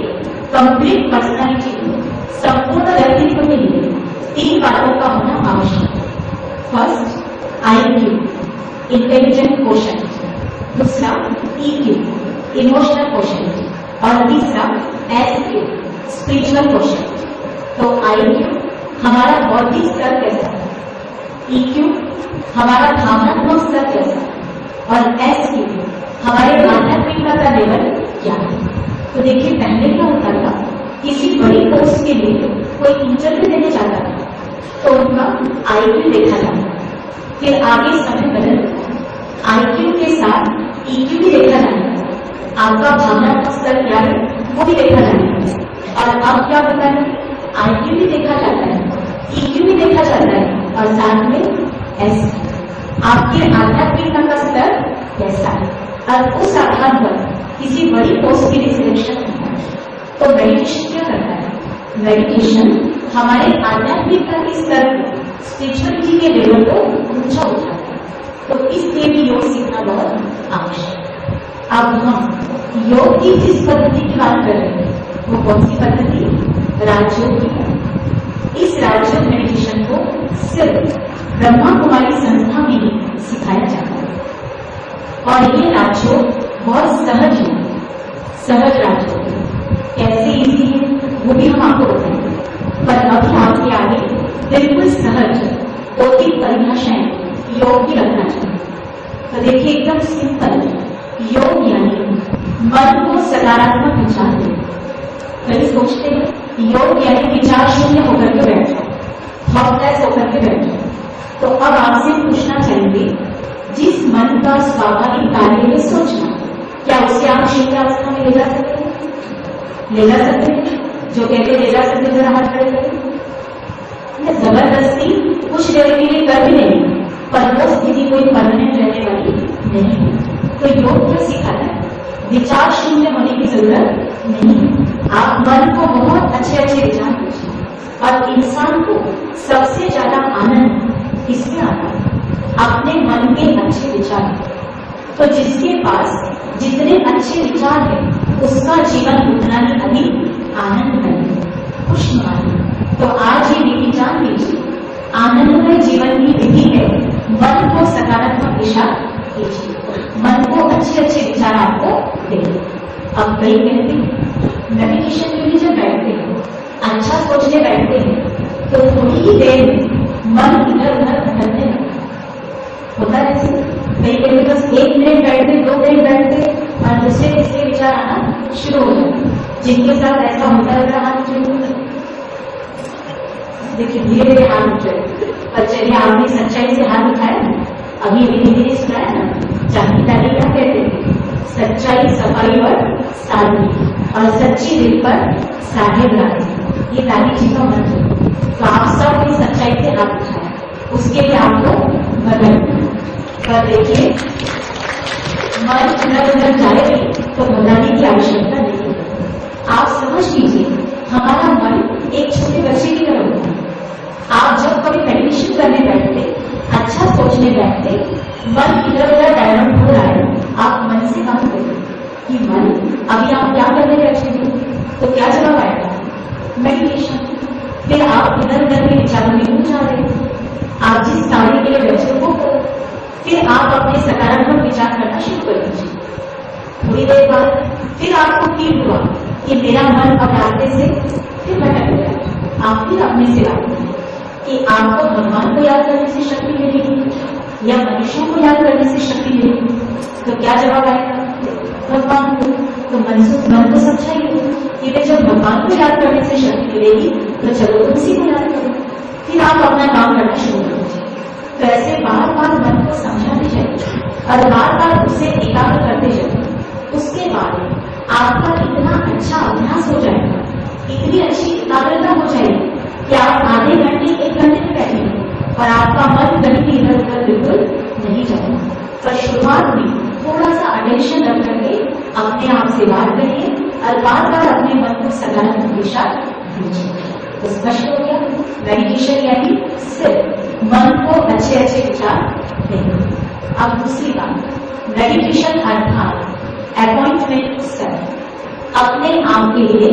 कंप्लीट पर्सनैलिटी, संपूर्ण व्यक्तित्व के लिए 3 बातों का होना आवश्यक है। फर्स्ट, IQ, इंटेलिजेंट क्वोशंट, दूसरा EQ, इमोशनल क्वोशंट, और तीसरा SQ, स्पिरिचुअल क्वोशंट। तो IQ हमारा बौद्धिक स्तर कैसा है, EQ हमारा भावनात्मक स्तर कैसा है, और SQ हमारे आध्यात्मिकता का लेवल क्या है। तो देखिए, पहले क्या होता था किसी बड़ी पोस्ट के लिए कोई इंटरव्यू देने जाता है तो उनका IQ देखा जाता है, फिर आगे समय बदलता है, IQ के साथ EQ भी देखा जाता है, आपका भावनात्मक स्तर क्या है वो भी देखा जाता है, और अब क्या होता है, IQ भी देखा जाता है, EQ भी देखा जाता है, और साथ में S आपके आध्यात्मिकता का स्तर कैसा है, और उस आधार पर किसी बड़ी पोस्ट के लिए सिलेक्शन होता है। तो मेडिटेशन क्या करता है? मेडिटेशन हमारे आध्यात्मिकता के स्तर को, स्पिरिचुअलिटी के लेवल को ऊंचा उठाता है। तो इसलिए भी योग सीखना बहुत आवश्यक है। अब हम योग की जिस पद्धति की बात कर रहे हैं वो कौन सी पद्धति? राजयोग की पद्धति। इस राजयोग मेडिटेशन को सिर्फ ब्रह्मा कुमारी संस्था में ही सिखाया जाता है, और ये राजयोग बहुत सहज है, सहज राजयोग है। कैसे इजी है वो भी हम आपको बताएंगे, पर अभी आपके आगे बिल्कुल सहज 2-3 परिभाषाएं योग की रखना चाहिए। तो देखिए एकदम सिंपल, योग यानी मन को सकारात्मक विचार देना। कभी सोचते हैं योग यानी विचार शून्य होकर के बैठना, थॉटलेस होकर के बैठना। तो अब आपसे पूछना चाहेंगे, जिस मन का स्वाभाविक कार्य में सोचना, क्या उसे आप शून्यावस्था में ले जा सकते हैं? ले जा सकते हैं? जो कहते ले जा सकते जरा हाथ खड़े करें। जबरदस्ती कुछ देर के लिए कर भी नहीं, पर वो स्थिति कोई परमानेंट रहने वाली नहीं है। तो योग क्या सिखाता है? विचार शून्य होने की जरूरत नहीं है। आप मन को बहुत अच्छे अच्छे विचार कीजिए, और इंसान को सबसे ज्यादा आनंद किसमें आता है? अपने मन के अच्छे विचार। तो जिसके पास जितने अच्छे विचार हैं उसका जीवन उतना ही अधिक आनंदमय, खुशनुमा। तो आज ये विधि जान लीजिए, आनंदमय जीवन की विधि है। मन को सकारात्मक दिशा कीजिए, मन को अच्छे अच्छे विचार आपको देंगे। अब कई कहते हैं मेडिटेशन के लिए जब बैठते हैं, अच्छा सोचने बैठते हैं, तो थोड़ी ही देर में मन इधर उधर भटकने लगता है। होता है ऐसे, कई कहते बस 1 मिनट बैठते, 2 मिनट बैठते, और दूसरे तीसरे विचार आना शुरू हो जाते। जिनके साथ ऐसा होता है हाथ उठाइए, देखिए धीरे धीरे हाथ उठाए। और चलिए आपने सच्चाई से हाथ उठाया, अभी धीरे धीरे सुनाया ना, चांदी ताली क्या कहते हैं? सच्चाई, सफाई और सादगी, और सच्ची दिल पर साहेब राज, ये ताली जी का मंत्र। तो आप सब ने सच्चाई से हाथ उठाया, उसके लिए आपको बदल कर देखिए, मन इधर उधर जाए तो घबराने की आवश्यकता नहीं है। आप समझ लीजिए हमारा मन एक छोटे बच्चे की तरह होता है। आप जब कभी मेडिटेशन करने बैठते, अच्छा सोचने बैठते, मन इधर उधर डायवर्ट हो रहा है, आप मन से कहा करते कि मन अभी आप क्या करने बैठे थे, तो क्या जवाब आएगा? मेडिटेशन। फिर आप इधर उधर के विचारों में क्यों जा रहे हैं? आप जिस कार्य के लिए बैठे वो करो। फिर आप अपने सकारात्मक विचार करना शुरू कर दीजिए। थोड़ी देर बाद फिर आपको फील हुआ कि मेरा मन अब रास्ते से फिर भटक गया। आप फिर अपने से बात करें कि आपको भगवान को याद करने से शक्ति मिलेगी या मनुष्यों को याद करने से शक्ति मिलेगी। तो क्या जवाब आएगा? भगवान को। तो मन को समझाइए कि जब भगवान को याद करने से शक्ति मिलेगी तो चलो तो उसी को याद करो। फिर आप अपना काम करना शुरू कर दीजिए। तो ऐसे बार बार मन को समझाते जाइए और बार बार उसे एकाग्र करते जाइए। उसके बाद आपका इतना अच्छा अभ्यास हो जाएगा, इतनी अच्छी एकाग्रता हो जाएगी कि आप आधे घंटे 1 घंटे में बैठेंगे और आपका मन कहीं भी इधर उधर बिल्कुल नहीं जाएगा। पर शुरुआत में थोड़ा सा अटेंशन रख करके अपने आप से बात करिए और बार बार अपने मन को सकारात्मक दिशा दीजिए। तो स्पष्ट हो गया, मेडिटेशन यानी सिर्फ मन को अच्छे अच्छे विचार देना। अब दूसरी बात, मेडिटेशन अर्थात अपॉइंटमेंट टू सेल्फ, अपने आप के लिए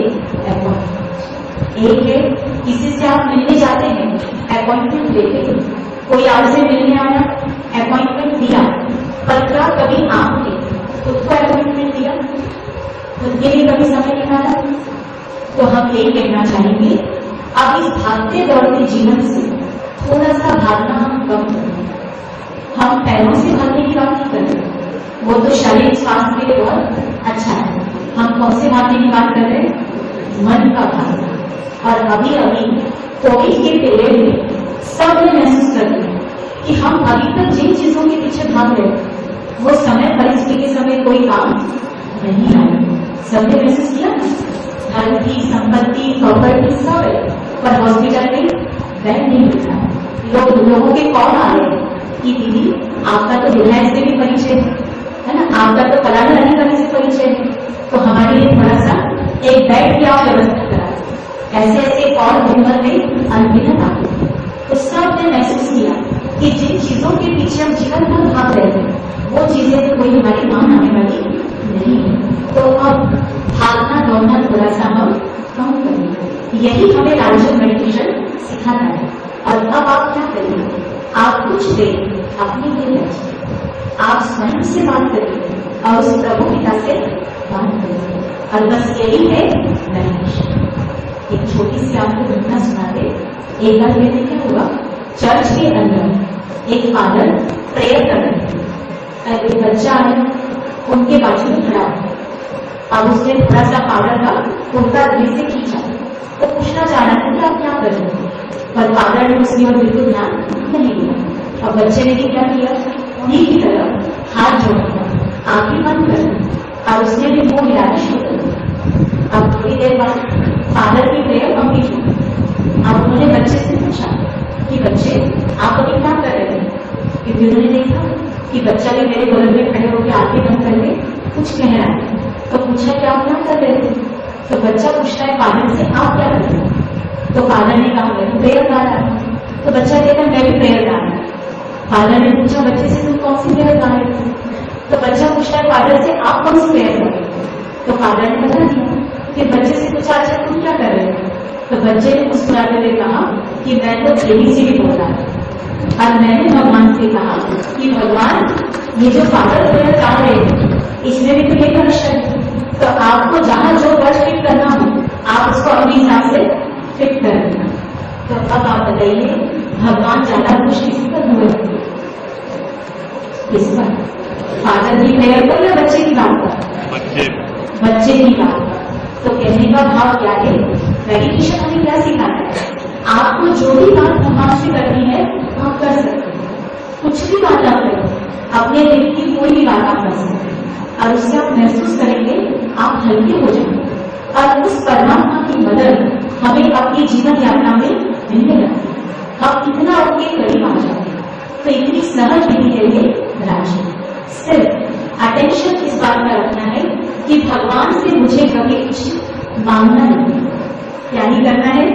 अपॉइंटमेंट। एक है किसी से आप मिलने जाते हैं, अपॉइंटमेंट लेते हैं। कोई आपसे मिलने आया, अपॉइंटमेंट दिया, पर क्या कभी आपने खुद को अपॉइंटमेंट दिया? खुद के लिए कभी समय निकाला? तो हम यही कहना चाहेंगे, अब इस भागते दौड़ते जीवन से थोड़ा सा भागना हम कम करें। हम पैरों से भागने की बात नहीं कर रहे, वो तो शारीरिक स्वास्थ्य के लिए बहुत अच्छा है। हम कौन से भागने की बात कर रहे हैं? मन का भागना। और अभी अभी कोविड के पीरियड में सबने महसूस कर लिया कि हम अभी तक जिन चीजों के पीछे भाग रहे वो समय परिस्थिति के समय कोई काम नहीं आया। सबने महसूस किया धन की संपत्ति प्रॉपर्टी सब है, पर हॉस्पिटल में बेड नहीं मिलता। लोगों के कॉल आ रहे कि दीदी आपका तो विधायक से भी परिचय है ना, आपका तो फलाना अधिकारी से परिचय है, तो हमारे लिए थोड़ा सा एक बेड की आप व्यवस्था करा। ऐसे ऐसे कॉल दिन में अनगिनत आते। तो सबने महसूस किया कि जिन चीजों के पीछे हम जीवन भर भाग रहे थे वो चीजें कोई हमारी काम आने वाली नहीं है। तो अब भागना दौड़ना थोड़ा सा हम कम करें, यही हमें राजयोग मेडिटेशन सिखाता है। और अब आप क्या करिए, आप कुछ देर अपने लिए बैठिए, आप स्वयं से बात करिए और उस प्रभु पिता से बात करिए। और बस यही है मेडिटेशन। एक छोटी सी आपको घटना सुना दे। एक बार कहते क्या हुआ, चर्च के अंदर एक फादर प्रेयर कर रहे थे। एक बच्चा आया उनके बाजू में खड़ा था। अब उसने थोड़ा सा फादर का कुर्ता धीरे से खींचा तो पूछना चाह रहा था कि आप क्या कर रहे हैं, पर फादर ने उसकी ओर बिल्कुल ध्यान नहीं दिया। और बच्चे ने भी क्या किया, उन्हीं की तरफ हाथ जोड़ा, आंखें बंद कर दी और उसने भी मुंह हिलाना शुरू कर दिया। अब थोड़ी देर बाद फादर की प्रेयर कंप्लीट हुई। अब उन्होंने बच्चे से पूछा कि बच्चे आप अभी क्या कर रहे थे, क्योंकि उन्होंने देखा कि बच्चा भी मेरे बगल में खड़े होकर आंखें बंद करके कुछ कह रहा है। तो पूछा कि आप क्या कर रहे थे, तो बच्चा पूछता है फादर से आप क्या कर रहे थे। तो फादर ने कहा मैं प्रेयर गा रहा था। तो बच्चा कहता मैं भी प्रेयर गा रहा था। फादर ने पूछा बच्चे से तुम कौन सी प्रेयर गा रहे थे। तो बच्चा पूछता है फादर से आप कौन सी प्रेयर गा रहे थे। तो फादर ने बता दिया। फिर बच्चे से पूछा अच्छा तुम क्या कर रहे थे। तो बच्चे ने मुस्कुराते हुए कहा कि मैं तो ABCD बोल रहा था और मैंने भगवान से कहा कि भगवान ये जो फादर प्रेयर गा रहे हैं इसमें भी तो एक अक्षर है, तो आपको जहां जो वर्ड फिट करना हो आप उसको अपने हिसाब से फिट कर देना। तो अब आप बताइए भगवान ज्यादा खुश किसी पर हुए, किस पर, फादर की प्रेयर पर या बच्चे की बात पर, बच्चे की बात पर। तो कहने का भाव क्या है, मेडिटेशन हमें क्या सिखाता है, आपको जो भी बात भगवान से करनी है आप कर सकते हैं। कुछ भी बात आप करें, अपने दिल की कोई भी बात आप कर सकते हैं और उससे आप महसूस करेंगे आप हल्के हो जाएंगे और उस परमात्मा की मदद हमें अपनी जीवन यात्रा में मिलने लगती है। हम इतना उनके करीब आ जाते हैं। तो इतनी सहज विधि है ये राजयोग। सिर्फ अटेंशन इस बात का रखना है कि भगवान से मुझे कभी कुछ मांगना नहीं है। क्या नहीं करना है,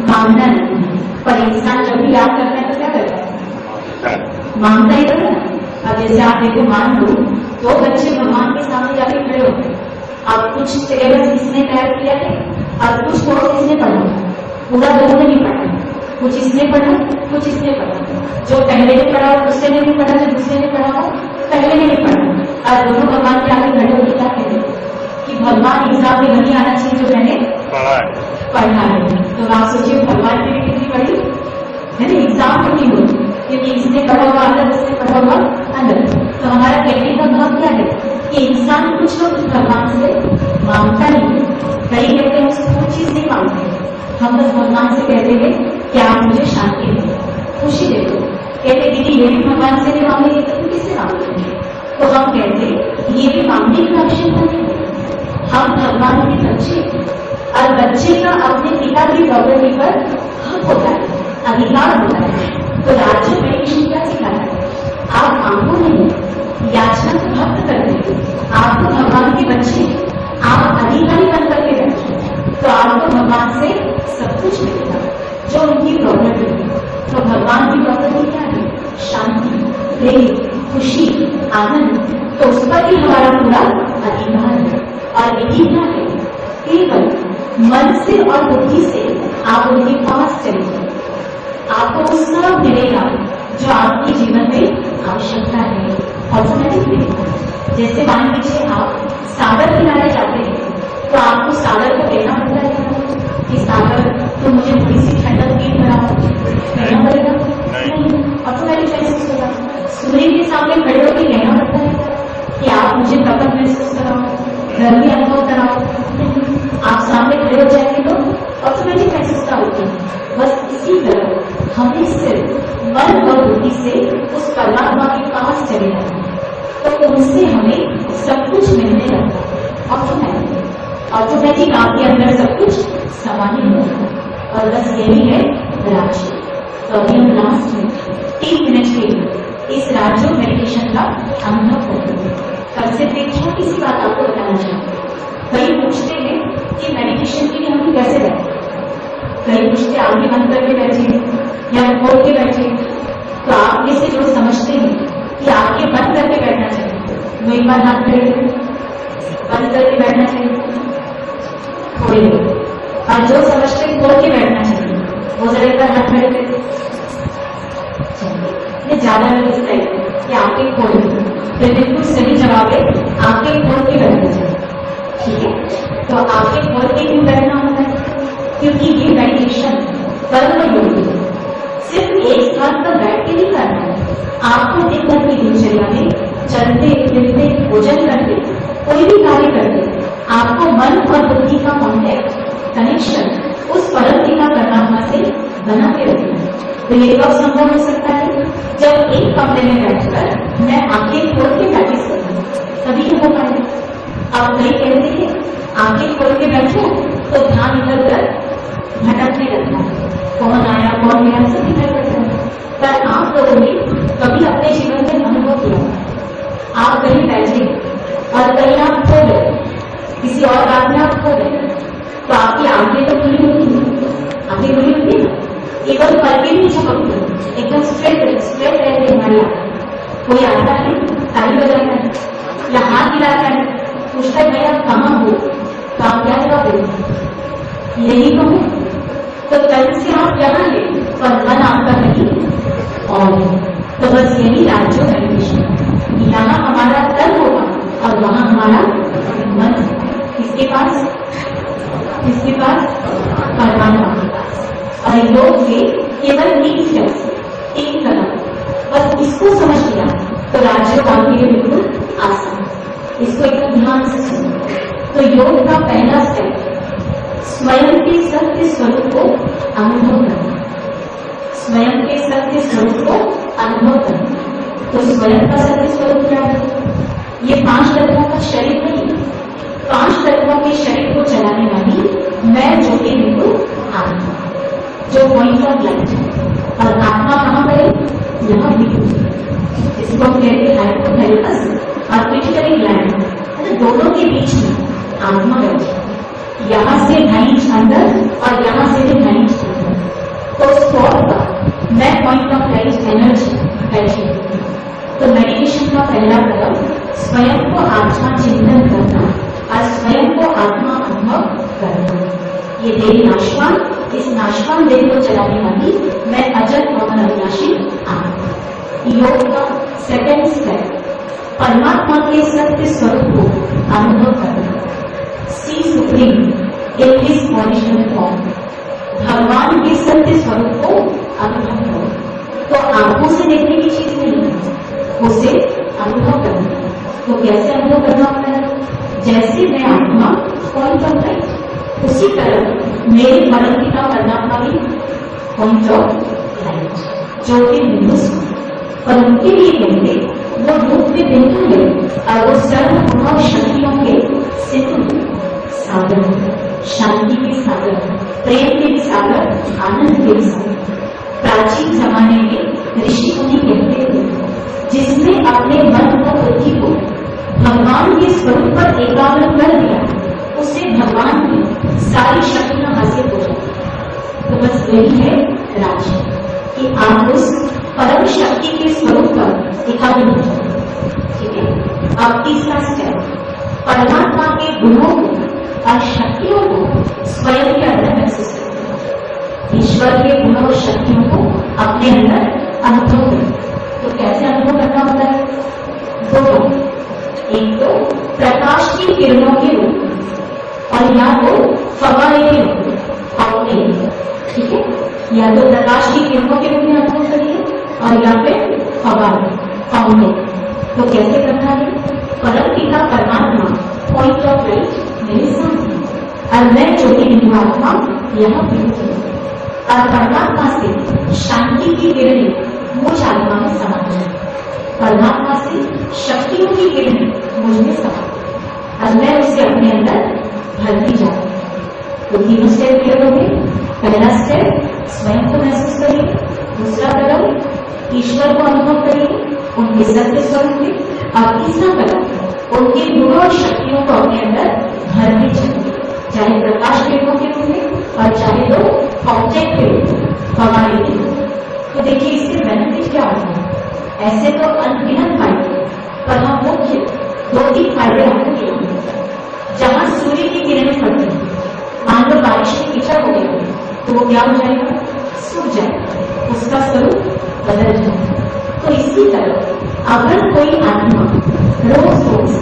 मांगना नहीं है। पर इंसान जब भी याद करता है तो क्या करता है, मांगता ही तो है। अब जैसे आप देखो मान लो दो बच्चे भगवान के सामने जाके खड़े होते हैं। अब कुछ सिलेबस इसने तैयार किया है और कुछ कोर्स इसने पढ़ा, पूरा दोनों ने नहीं पढ़ा, कुछ इसने पढ़ा कुछ इसने पढ़ा। जो पहले ने पढ़ा दूसरे ने भी पढ़ा, जो दूसरे ने पढ़ा पहले ने भी पढ़ा। और दोनों भगवान के आगे खड़े होकर क्या कहते हैं कि भगवान एग्जाम में वही आना चाहिए जो मैंने पढ़ा है। तो आप सोचिए भगवान की भी कितनी बड़ी है ना, एग्जाम में नहीं होती क्योंकि इसने पढ़ा हुआ अंदर उसने पढ़ा हुआ अंदर। तो हमारा कहने का भाव क्या है कि इंसान कुछ ना कुछ भगवान से मांगता नहीं। कई कहते हैं उसको कुछ चीज नहीं मांगते, हम बस भगवान से कहते हैं कि आप मुझे शांति दे, खुशी दे दो। कहते दीदी ये भी भगवान से नहीं मांगेंगे तो तुम किससे मांगेंगे। तो हम कहते ये भी मांगने की आवश्यकता नहीं है। हम भगवान के बच्चे और बच्चे का अपने पिता की प्रॉपर्टी पर हक होता है, अधिकार होता है। तो राजयोग मेडिटेशन क्या सिखाता है, आप मांगो नहीं, याचना को भक्त करते हैं। आप तो भगवान के बच्चे, आप अधिकारी बन करके बैठे, तो आपको भगवान से सब कुछ मिलेगा जो उनकी प्रॉपर्टी है। तो भगवान की प्रॉपर्टी क्या है, शांति, प्रेम, खुशी, आनंद। तो उस पर भी हमारा पूरा अधिकार है। और विधि क्या है, केवल मन से और बुद्धि से आप उनके पास चलिए, आपको वो सब मिलेगा जो आपके जीवन में आवश्यकता है। ऑटोमेटिक मिलेगा। जैसे मान लीजिए आप सागर किनारे जाते हैं तो आपको सागर को कहना पड़ता है कि सागर तो मुझे थोड़ी सी ठंडक फील कराओ, कहना पड़ेगा नहीं, ऑटोमेटिक महसूस होगा। सूर्य के सामने खड़े होकर कहना पड़ता है कि आप मुझे तपक महसूस कराओ, गर्मी अनुभव कराओ। आप सामने खड़े हो जाए उसी तरह हमें सिर्फ मन और बुद्धि से उस परमात्मा के पास चले जाना है, तो उनसे हमें सब कुछ मिलने लगता है। ऑटोमेटिक आपके अंदर सब कुछ समाहित होता है। और बस यही है राज्य। तो अभी हम लास्ट में 3 मिनट के लिए इस राज्य मेडिटेशन का अनुभव करते हैं। कल से एक छोटी सी बात आपको बताना चाहूँगी। कई पूछते हैं कि मेडिटेशन के लिए हम कैसे बैठे, कई पूछते आगे बंद करके बैठे या खोल के बैठे। तो आप में से जो समझते हैं कि आगे बंद करके बैठना चाहिए, वो एक बार हाथ खड़े बंद करके बैठना चाहिए थोड़ी देर, और जो समझते खोल के बैठना चाहिए वो जरा एक बार हाथ खड़े करके। ये ज्यादा लगता है कि आंखें खोल, तो बिल्कुल सही जवाब है आंखें खोल के बैठना चाहिए। ठीक है, तो आंखें खोल के क्यों बैठना होता है? क्योंकि ये मेडिटेशन कर्म योग है, सिर्फ एक स्थान पर बैठ के नहीं करना है। आपको दिन भर की दिनचर्या में चलते फिरते भोजन करते कोई भी कार्य करते आपको मन और बुद्धि का कॉन्टेक्ट कनेक्शन उस परम पिता परमात्मा से बना के रखना है। तो ये कब संभव हो सकता है? जब एक कमरे में बैठकर मैं आंखें खोल के प्रैक्टिस करूँ, तभी हो पाएगा। आप कई कहते हैं आंखें खोल के बैठो तो ध्यान इधर उधर भटकने लगता है, कौन आया कौन गया सब दिखाई पड़ता है। पर आप लोगों ने कभी अपने जीवन में अनुभव किया, आप कहीं बैठे और कहीं आप खो गए, किसी और बात में आप खो गए, तो आपकी आंखें तो खुली होती है, आंखें खुली होती है, केवल पलके नहीं झपकती, एकदम स्ट्रेट रहती हमारी आंखें। कोई आता है ताली बजाता है या हाथ हिलाता है, पूछता है भैया कहाँ हो, तो आप क्या जवाब देते? यही तो है। तो कल से आप यहाँ है पर मन आपका नहीं और तो बस यही राज्य मेडिटेशन। यहाँ हमारा तन होगा और वहां हमारा मन। किसके पास? किसके पास? परमात्मा के पास। और योग से केवल 3 स्टेप्स, 3 कदम, बस इसको समझ लिया तो राज्य आपके लिए बिल्कुल आसान। इसको एकदम ध्यान से सुनो। तो योग का पहला स्टेप स्वयं के सत्य स्वरूप को अनुभव करना। स्वयं के सत्य स्वरूप को अनुभव करना। तो स्वयं का सत्य स्वरूप क्या है? ये 5 तत्वों का शरीर नहीं, 5 तत्वों के शरीर को चलाने वाली मैं जो कि बिल्कुल आत्मा, जो पॉइंट ऑफ लाइट। और आत्मा कहाँ पर है? यहाँ बिल्कुल, इसको हम कहते हैं हाइपोथैलेमस और पिट्यूटरी ग्लैंड, दोनों के बीच में आत्मा बैठी, यहाँ से 2.5 इंच अंदर और यहाँ से भी 2.5 इंच अंदर। तो स्पॉट का मैं पॉइंट ऑफ लाइट एनर्जी बैठी। तो मेडिटेशन का पहला कदम स्वयं को आत्मा चिंतन करना और स्वयं को आत्मा अनुभव करना। ये देह नाशवान, इस नाशवान देह को चलाने वाली मैं अजल और अविनाशी आत्मा। योग का सेकेंड स्टेप परमात्मा के सत्य स्वरूप को अनुभव करना। See supreme in his original form, भगवान के सत्य स्वरूप को अनुभव करो। तो आंखों से देखने की चीज नहीं है, उसे अनुभव करना है। तो कैसे अनुभव करना होता है? जैसे मैं आत्मा पॉइंट ऑफ लाइट, उसी तरह मेरे परम पिता परमात्मा भी पॉइंट ऑफ लाइट, जो कि बिंदु पर उनके लिए कहते वो रूप में बिंदु है और वो सर्वभौम शक्तियों के सिंधु सागर, शांति के सागर, प्रेम के भी सागर, आनंद के भी सागर। प्राचीन जमाने में ऋषि मुनि कहते थे जिसने अपने मन को बुद्धि को भगवान के स्वरूप पर एकाग्र कर दिया उससे भगवान की सारी शक्तियां हासिल हो जाती। तो बस यही है राज्य कि आप उस परम शक्ति के स्वरूप पर एकाग्र हो जाए। ठीक है, अब तीसरा स्टेप परमात्मा के गुणों को और शक्तियों को स्वयं के अंदर महसूस करना। ईश्वर के गुणों और शक्तियों को अपने अंदर अनुभव करना। तो कैसे अनुभव करना होता है? 2 बात, एक तो प्रकाश की किरणों के रूप में और या तो फवारे के रूप में फाउंटेन। ठीक है, या तो प्रकाश की किरणों के रूप में अनुभव करिए और या फिर फवारे फाउंटेन। तो कैसे करना है? परम पिता परमात्मा पॉइंट ऑफ लाइट मेरे सामने और मैं ज्योति बिंदु आत्मा यहाँ बिंदु। और परमात्मा से शांति की किरणें मुझ आत्मा में समा जाए। परमात्मा से शक्तियों की किरणें मुझ में समा और मैं उसे अपने अंदर भरती जाऊं। तो तीनों स्टेप क्लियर हो गए। पहला स्टेप स्वयं को महसूस करिए, दूसरा कदम ईश्वर को अनुभव करिए उनके सत्य स्वरूप में, और तीसरा कदम उनके गुणों और शक्तियों को अपने अंदर भरते जाइए, चाहे प्रकाश किरणों के रूप में और चाहे तो ऑब्जेक्ट के रूप में, हमारे लिए। तो देखिए इससे बेनिफिट क्या होता है। ऐसे तो अनगिनत फायदे, पर हम मुख्य 2-3 फायदे आपको दिए। जहां सूर्य की किरणें पड़ती है, मान लो बारिश में कीचड़ हो गया तो वो क्या हो जाएगा, सूख जाएगा, उसका स्वरूप बदल जाएगा। तो इसी तरह अगर कोई आत्मा रोज रोज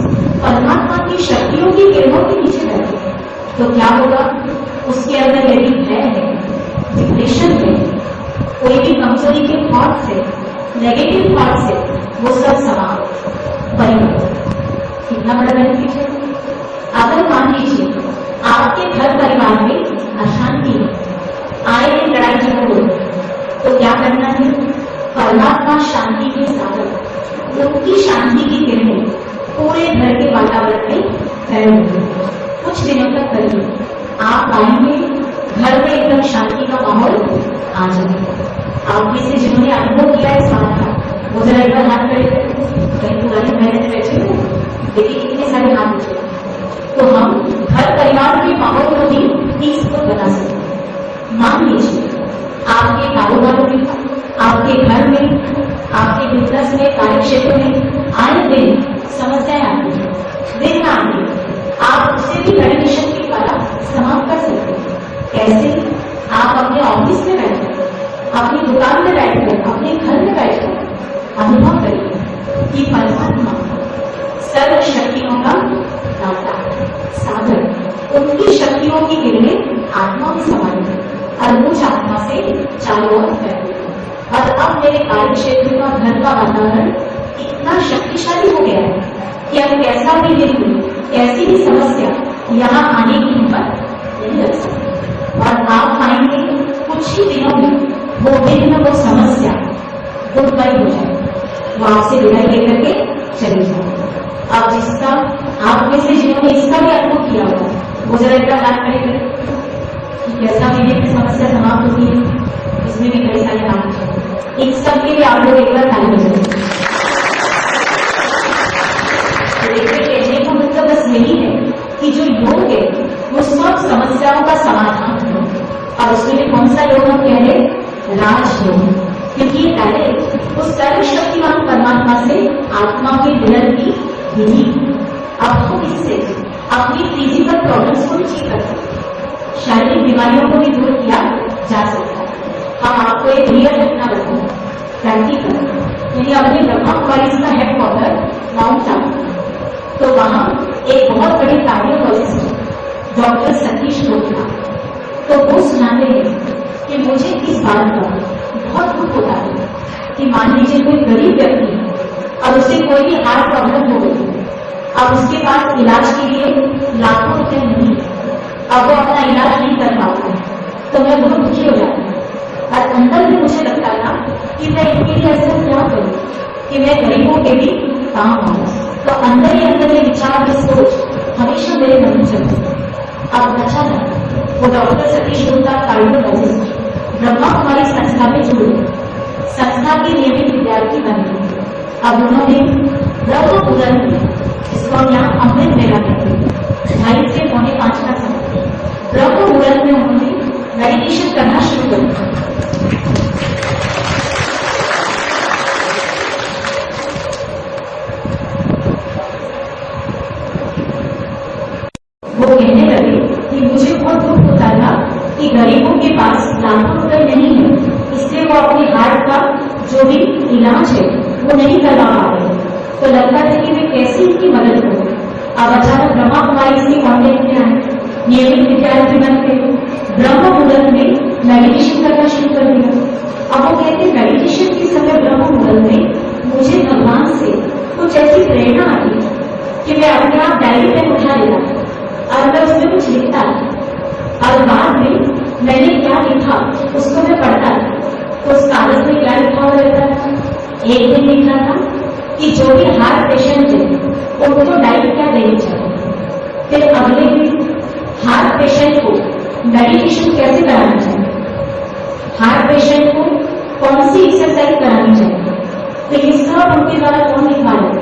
परमात्मा की शक्तियों की किरणों के नीचे बैठे तो क्या होगा, उसके अंदर यदि भय है, डिप्रेशन है, कोई भी कमजोरी के थॉट से, नेगेटिव थॉट से, वो सब समाप्त, परिवर्तन। कितना बड़ा बेनिफिट है। अगर मान लीजिए आपके घर परिवार में अशांति है, आए दिन लड़ाई झगड़े, तो क्या करना है, परमात्मा शांति के साधक उनकी शांति की किरणें पूरे घर के वातावरण में फैलेंगी। कुछ दिनों तक करिए, आप पाएंगे घर में एकदम शांति का माहौल आ जाएगा। आप में से जिन्होंने अनुभव किया इस बात का, वो जरा एक बार हाथ खड़े करें। कहीं पुरानी मेहनत बैठे हो, देखिए कितने सारे हाथ उठे। तो हम घर परिवार के माहौल को भी पीसफुल बना सकते हैं। मान लीजिए आपके कारोबार में, आपके घर में, आपके बिजनेस में, कार्य क्षेत्र में आए दिन समस्याएं आती है, दिन आती है, आप उसे भी मेडिटेशन के द्वारा समाप्त कर सकते हैं। कैसे, आप अपने ऑफिस में बैठकर, अपनी दुकान में बैठकर, अपने घर में बैठकर अनुभव करिए कि परमात्मा सर्व शक्तियों का दाता, साधक, उनकी शक्तियों की किरणें आत्मा में समाई और मुझ आत्मा से चारों ओर फैलती। और अब मेरे कार्य क्षेत्र का, घर का वातावरण इतना शक्तिशाली हो गया है कि अब कैसा भी दिन, कैसी भी समस्या यहाँ आने की हिम्मत नहीं रख सकती। और आप पाएंगे कुछ ही दिनों में वो दिन, वो समस्या गुड बाय हो जाए, वो आपसे विदाई लेकर के चली जाए। अब जिसका, आप में से जिन्होंने इसका भी अनुभव किया होगा, वो जरा एक बार हाथ खड़े करें कि कैसा मेरे की समस्या समाप्त होती है। इसमें भी कई सारे काम हैं, इन सब के लिए आप लोग एक बार ताली बजाएं। तो देखिए कहने का मतलब बस यही है कि जो योग है वो सब समस्याओं का समाधान है। और उसमें भी कौन सा योग हम कह रहे, राजयोग, क्योंकि ये डायरेक्ट उस सर्वशक्तिमान परमात्मा से आत्मा के मिलन की विधि। अब हम इससे अपनी फिजिकल प्रॉब्लम्स को भी ठीक कर सकते हैं, शारीरिक बीमारियों को भी दूर किया जा सकता है। हम आपको एक रियल घटना बताएं, प्रैक्टिकल, यानी अपने ब्रह्मा कुमारी का हेडक्वार्टर माउंट आबू, तो वहां एक बहुत बड़े कार्डियोलॉजिस्ट डॉक्टर सतीश लोकना, तो वो सुनाते हैं कि मुझे इस बात का बहुत दुख होता है कि मान लीजिए कोई गरीब व्यक्ति है और उसे कोई भी हार्ट प्रॉब्लम हो गई, अब उसके पास इलाज के लिए लाखों रुपए नहीं है, अब वो अपना इलाज नहीं कर पाता है, तो मैं बहुत दुखी हो जाती हूँ। और अंदर में मुझे लगता था कि मैं इनके लिए ऐसा क्या करूँ कि मैं गरीबों के भी काम आऊँ। तो अंदर ही अंदर ये विचार, ये सोच हमेशा मेरे मन में चलती है। अब अचानक वो डॉक्टर सतीश गुप्ता कार्डियोलॉजिस्ट ब्रह्मा कुमारी संस्था में जुड़ गए, संस्था के नियमित विद्यार्थी बन गए। अब उन्होंने ब्रह्म मुहूर्त में, जिसको हम यहाँ अमृत मेला कहते हैं, 2:30 से 4:45 का समय, ब्रह्म मुहूर्त में उन्होंने मेडिटेशन करना शुरू कर दिया। वो कहने लगे कि मुझे बहुत दुख होता था कि गरीबों के पास लाखों रुपए नहीं है, इसलिए वो अपने हार्ट का जो भी इलाज है वो नहीं करवा पा रहे। तो लगता था कि मैं कैसे इनकी मदद करूं। अब अचानक ब्रह्मा कुमारी इसके कॉन्टेक्ट में आए, नियमित विद्यार्थी बन गए, ब्रह्म मुहूर्त में मेडिटेशन करना शुरू कर दिया। अब वो कहते मेडिटेशन के समय ब्रह्म मुहूर्त में मुझे भगवान से कुछ ऐसी प्रेरणा आती कि मैं अपने आप डायरी पेन उठा लेता और मैं उसमें कुछ लिखता। और बाद में मैंने क्या क्या लिखा उसको मैं पढ़ता था, तो उस कागज में क्या लिखा हुआ रहता था? एक दिन लिखा था कि जो भी हार्ट पेशेंट थे उनको डाइट क्या देनी चाहिए। फिर अगले दिन हार्ट पेशेंट को मेडिटेशन कैसे कराना चाहिए, हार्ट पेशेंट को कौन सी एक्सरसाइज करानी चाहिए। तो ये सब उनके द्वारा कौन लिखवा रहे थे?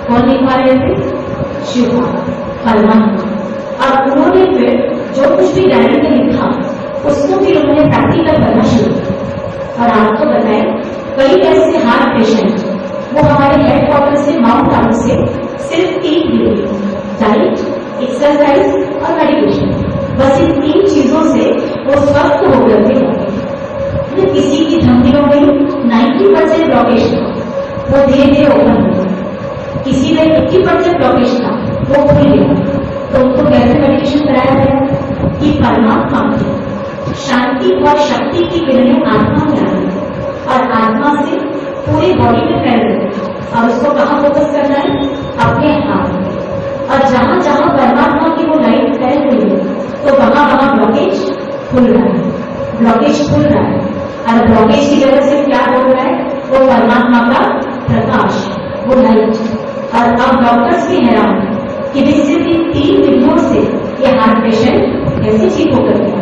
कौन लिखवा रहे थे? शिव परमात्मा। और उन्होंने फिर जो कुछ भी डायरी में लिखा उसको फिर उन्होंने प्रैक्टिकल करना शुरू किया। और आपको बताएं, कई ऐसे हार्ट पेशेंट वो हमारे हेडक्वार्टर से माउंट आबू से सिर्फ 3 दिन, डाइट, एक्सरसाइज और मेडिटेशन, बस इन 3 चीजों से वो स्वस्थ होकर के लौटे। किसी की धमनियों में 90% ब्लॉकेज था, वो धीरे धीरे ओपन हो गया। किसी में 50% ब्लॉकेज था, वो खुल गया। तो उनको कैसे मेडिटेशन कराया गया कि परमात्मा की शांति और शक्ति की किरणें आत्मा में आ रही और आत्मा से पूरी बॉडी में फैल रही, और उसको कहाँ फोकस करना है? अपने हाथ में। और जहां जहां परमात्मा की वो लाइट फैल रही है तो वहां वहां ब्लॉकेज खुल रहा है, ब्लॉकेज खुल रहा है। और ब्लॉकेज की वजह से क्या हो रहा है? वो परमात्मा का प्रकाश, वो लाइट। और अब डॉक्टर्स भी हैरान कि भी सिर्फ इन 3 दिनों से ये हार्ट पेशेंट कैसे ठीक होकर गया।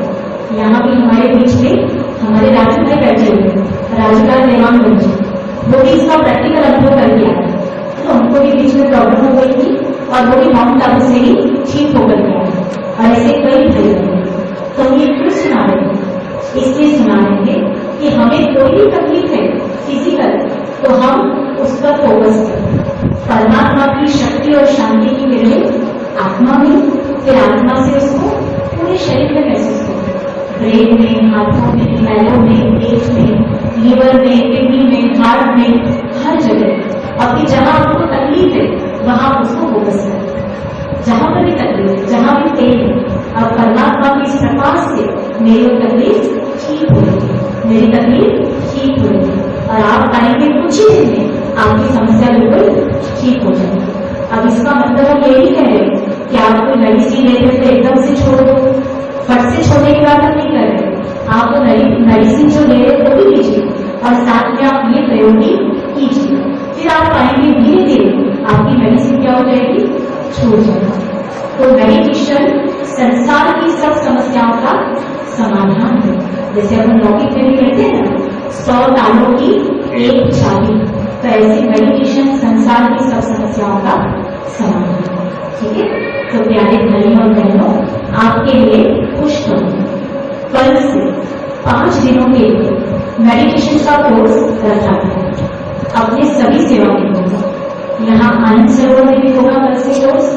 यहाँ भी हमारे बीच में हमारे राजू भाई बैठे हुए, राजूलाल देवांगन जी, वो भी इसका प्रैक्टिकल अनुभव करके आए। तो उनको भी बीच में प्रॉब्लम हो गई थी और वो भी माउंट आबू से ही ठीक होकर गया है। और ऐसे कई भाई हैं। तो हम ये क्यों सुना रहे हैं? इसलिए सुना रहे हैं कि हमें कोई भी तकलीफ है फिजिकल, तो हम उस पर फोकस करें। परमात्मा की शक्ति और शांति की किरणें आत्मा में, फिर आत्मा से उसको पूरे शरीर में महसूस करें, ब्रेन में, हाथों में, पैरों में, पेट में, लीवर में, किडनी में, हार्ट में, हर जगह। और फिर जहां आपको तकलीफ है वहां उसको फोकस करें, जहां पर भी तकलीफ, जहां भी पेन है। और परमात्मा की इस प्रकाश से मेरी वो तकलीफ ठीक हो रही है, मेरी तकलीफ ठीक हो रही है। और आप पाएंगे कुछ ही दिन में आपकी समस्या बिल्कुल ठीक हो जाएगी। अब इसका मतलब हम ये नहीं कह रहे कि आप कोई मेडिसिन लेते थे एकदम से छोड़ दो, फट से छोड़ने की बात हम नहीं कर रहे। आप वो मेडिसिन जो ले रहे वो भी लीजिए और साथ में आप ये प्रयोग भी कीजिए। फिर आप पाएंगे धीरे धीरे आपकी मेडिसिन क्या हो जाएगी? छूट जाएगी। तो मेडिटेशन संसार की सब समस्याओं का समाधान है। जैसे हम लौकिक में भी कहते हैं ना, 100 तालों की एक चाबी, तो ऐसी मेडिटेशन संसार की सब समस्याओं का समाधान है। ठीक है? तो प्यारे भाइयों और बहनों, आपके लिए खुश करूँ, कल से 5 दिनों के लिए मेडिटेशन का कोर्स रखा है अपने सभी सेवा केंद्रों। यहाँ आनंद सरोवर में भी होगा कल से कोर्स,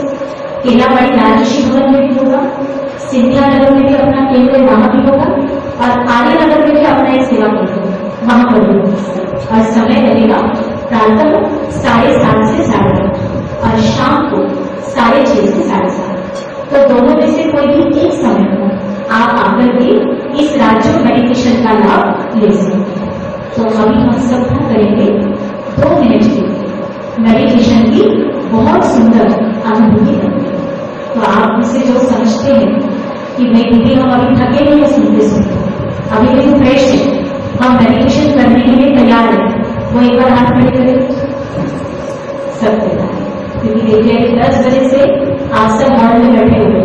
केलावाड़ी राजर्षि भवन में भी होगा, सिंधिया नगर में भी अपना केंद्र वहां भी होगा, और आर्य नगर में भी अपना एक सेवा केंद्र वहां पर भी होगा। और समय लगेगा प्रातः 7:30 से 8:30 और शाम को 6:30 से 7:30। तो दोनों में से कोई भी एक समय पर आप आकर के इस राज्य मेडिटेशन का लाभ ले सकते हैं। तो अभी हम सब क्या करेंगे? 2 मिनट की मेडिटेशन की बहुत सुंदर अनुभूति करते हैं। तो आप मुझसे जो समझते हैं कि भाई दीदी हम अभी थके नहीं है सुनते सुनते, अभी भी फ्रेश है, हम मेडिटेशन करने के लिए तैयार हैं, वो एक बार हाथ खड़े करें। सब तैयार है, क्योंकि देखिए 10 बजे से आप सब हॉल में बैठे हुए,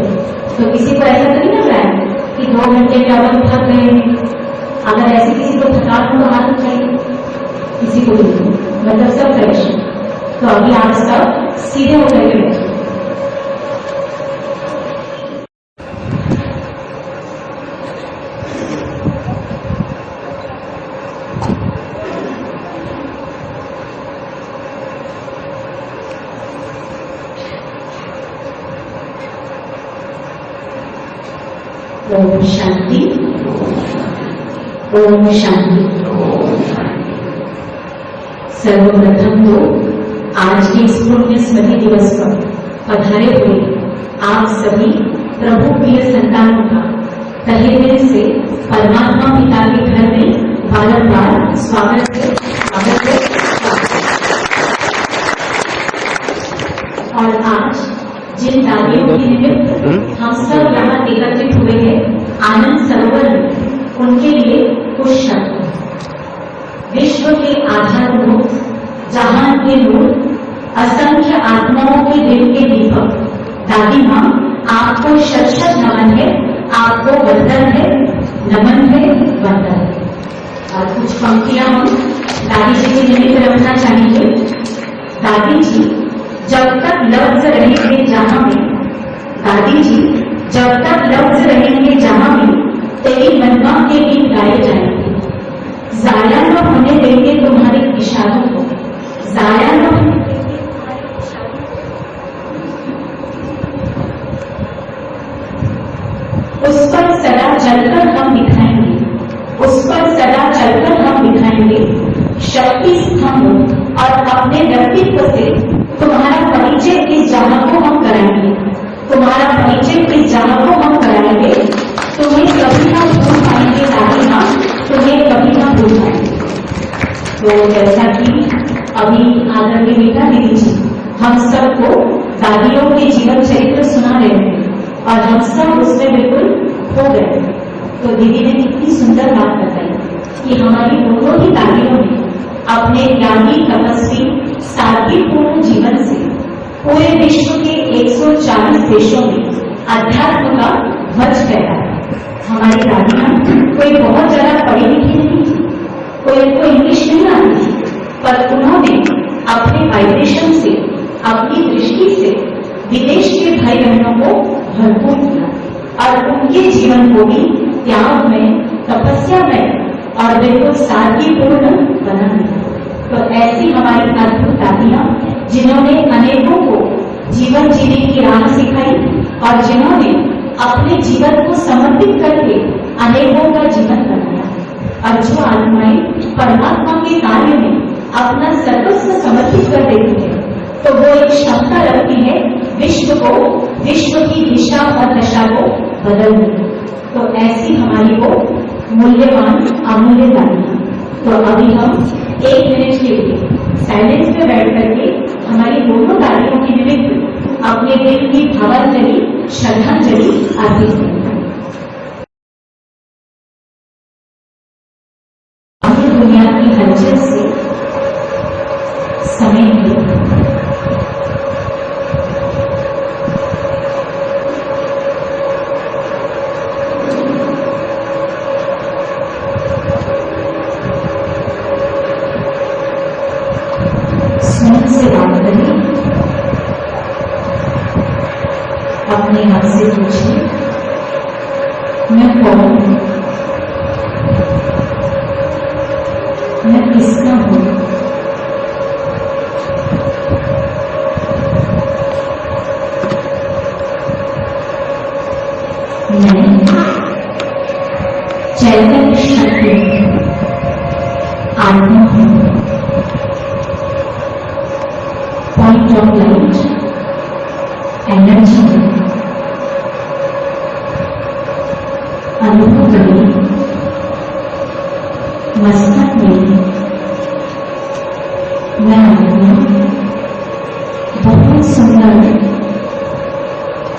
तो किसी को ऐसा तो नहीं लग रहा है कि 2 घंटे के अब थक गए हैं। अगर ऐसे किसी को थकान हो तो हाथ उठाइए, किसी को नहीं, मतलब सब फ्रेश। तो अभी आप सब सीधे होकर के बैठिए। ओम शांति, ओम शांति। सर्वप्रथम तो आज के इस पुण्य स्मृति दिवस पर पधारे हुए आप सभी प्रभु प्रिय संतानों का तहे दिल से परमात्मा पिता के घर में बारंबार स्वागत है। और आज जिन कार्यों के निमित्त हम सब यहाँ एकत्रित हुए हैं आनंद सरोवर में, उनके लिए कुछ शब्द। विश्व के आधारभूत, जहान के नूर, असंख्य आत्माओं के दिल के दीपक, दादी माँ आपको शत शत नमन है, आपको वंदन है, नमन है, वंदन है। और कुछ पंक्तियां हम दादी जी के निमित्त रखना चाहेंगे। दादी जी जब तक लफ्ज रहेंगे जहां में, दादी जी जब तक लफ्ज रहेंगे जहां में, तेरी महिमा के गीत गाए जाएंगे। जाया न होने देंगे तुम्हारे इशारों को, जाया न होने देंगे तुम्हारे इशारों को। उस पर सदा चलकर हम दिखाएंगे, उस पर सदा चलकर हम दिखाएंगे शक्ति स्तंभ, और अपने व्यक्तित्व से तुम्हारा परिचय इस जहां को हम कराएंगे, तुम्हारा परिचय इस जहां को हम कराएंगे। तुम्हें कभी ना भूल पाएंगे दादी माँ, तुम्हें कभी ना भूल पाएंगे। तो जैसा कि अभी आदरणीय मीता दीदी जी हम सबको दादियों के जीवन चरित्र सुना रहे थे और हम सब उसमें बिल्कुल हो गए। तो दीदी ने कितनी सुंदर बात बताई कि हमारी दोनों ही दादियों ने अपने त्यागी, तपस्वी, सादगीपूर्ण जीवन से पूरे विश्व के 140 देशों में अध्यात्म का ध्वज फहराया। हमारी दादियां कोई बहुत ज्यादा पढ़ी लिखी नहीं थी, कोई इंग्लिश नहीं आती थी, पर उन्होंने अपने वाइब्रेशन से, अपनी दृष्टि से विदेश के भाई बहनों को भरपूर किया और उनके जीवन को भी त्याग में, तपस्या में और बिल्कुल सादगीपूर्ण बना दिया। तो ऐसी हमारी अद्भुत दादियां जिन्होंने अनेकों को जीवन जीने की राह सिखाई और जिन्होंने अपने जीवन को समर्पित करके अनेकों का जीवन बनाया, और जो आत्माएं परमात्मा के कार्य में अपना सर्वस्व समर्पित कर देती है, तो वो एक क्षमता रखती है विश्व को, विश्व की दिशा और दशा को बदलने की। तो ऐसी हमारी वो मूल्यवान अमूल्य दादियां। तो अभी हम 1 मिनट के लिए साइलेंस में बैठ करके हमारी दोनों दादियों के निमित्त अपने दिल की भावांजलि, श्रद्धांजलि अर्पित करेंगे। दुनिया की हलचल से समय की से बात करिए, अपने आप से पूछिए, मैं कौन हूं, मैं किसका हूं। मैं चैतन्य शक्ति आत्मा हूं, पॉइंट ऑफ लाइट, एनर्जी अनुभव करिए। मस्तक में मैं आत्मा बहुत सुंदर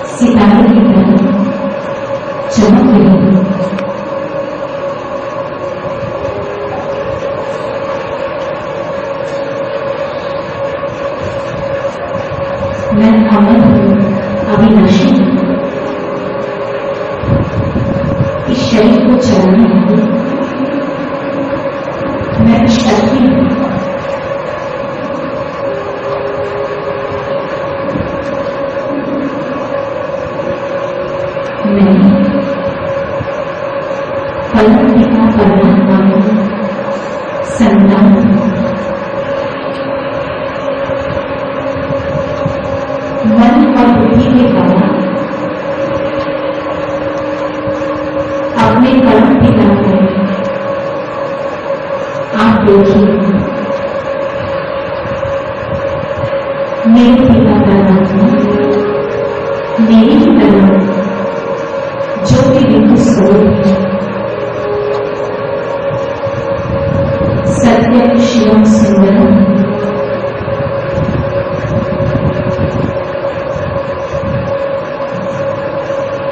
सितारे की तरह चमक रही हूं। मैं अमर हूं, अविनाशी हूं। इस शरीर को चलाने वाली मैं शक्ति हूं। मैं परम पिता परमात्मा की संतान हूं। मन और बुद्धि के द्वारा अपने परम पिता को आप देखिए। मेरे पिता परमात्मा मेरी ही तरह जो कि बिल्कुल स्वरूप है, सत्यम शिवम सुंदरम,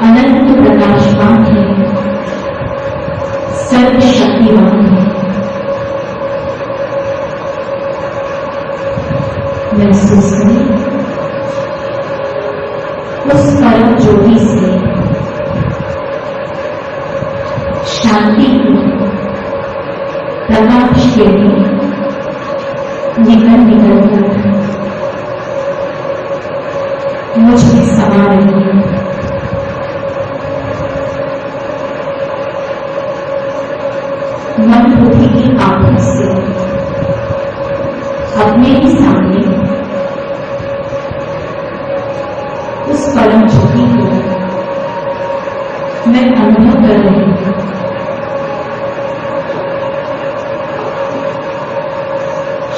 अनंत प्रकाशवान है, महसूस करें उस परम ज्योति से शांति की प्रकाश के लिए निकल कर मुझ में समा रही है। मन बुद्धि की आंखों से अपने ही सामने उस परम ज्योति को मैं अनुभव कर रही हूं।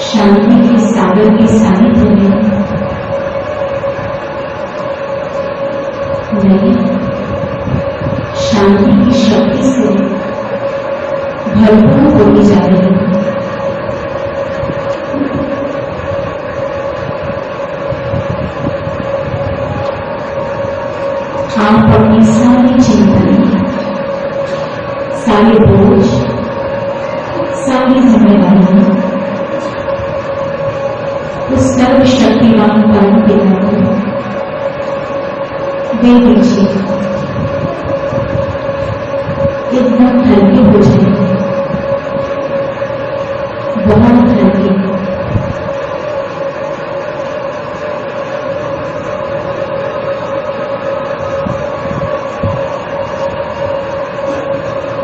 शांति के सागर के सानिध्य में मैं शांति की शक्ति से भरपूर होती जा रही हूं। आप अपनी सारी चिंताएं, सारे बोझ, सारी जिम्मेदारियां उस सर्वशक्तिमान परम पिता को दे दीजिए। एकदम हल्के हो जाएंगे, बहुत हल्के।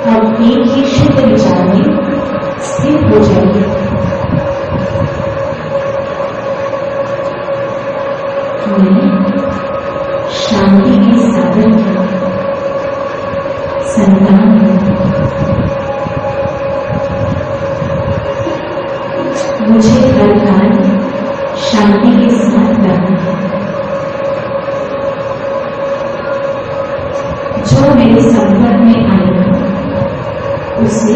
अब एक ही शुद्ध विचार में स्थिर हो जाइए। मैं शांति के सागर की संतान हूं। मुझे हर कार्य शांति के साथ करना है। जो मेरे संपर्क में आएगा उसे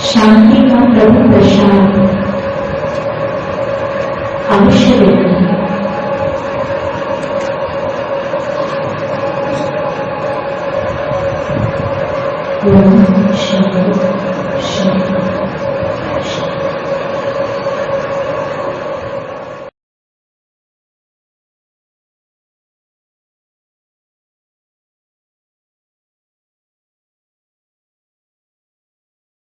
शांति का प्रभु प्रसाद अवश्य देना है। ओम शांति।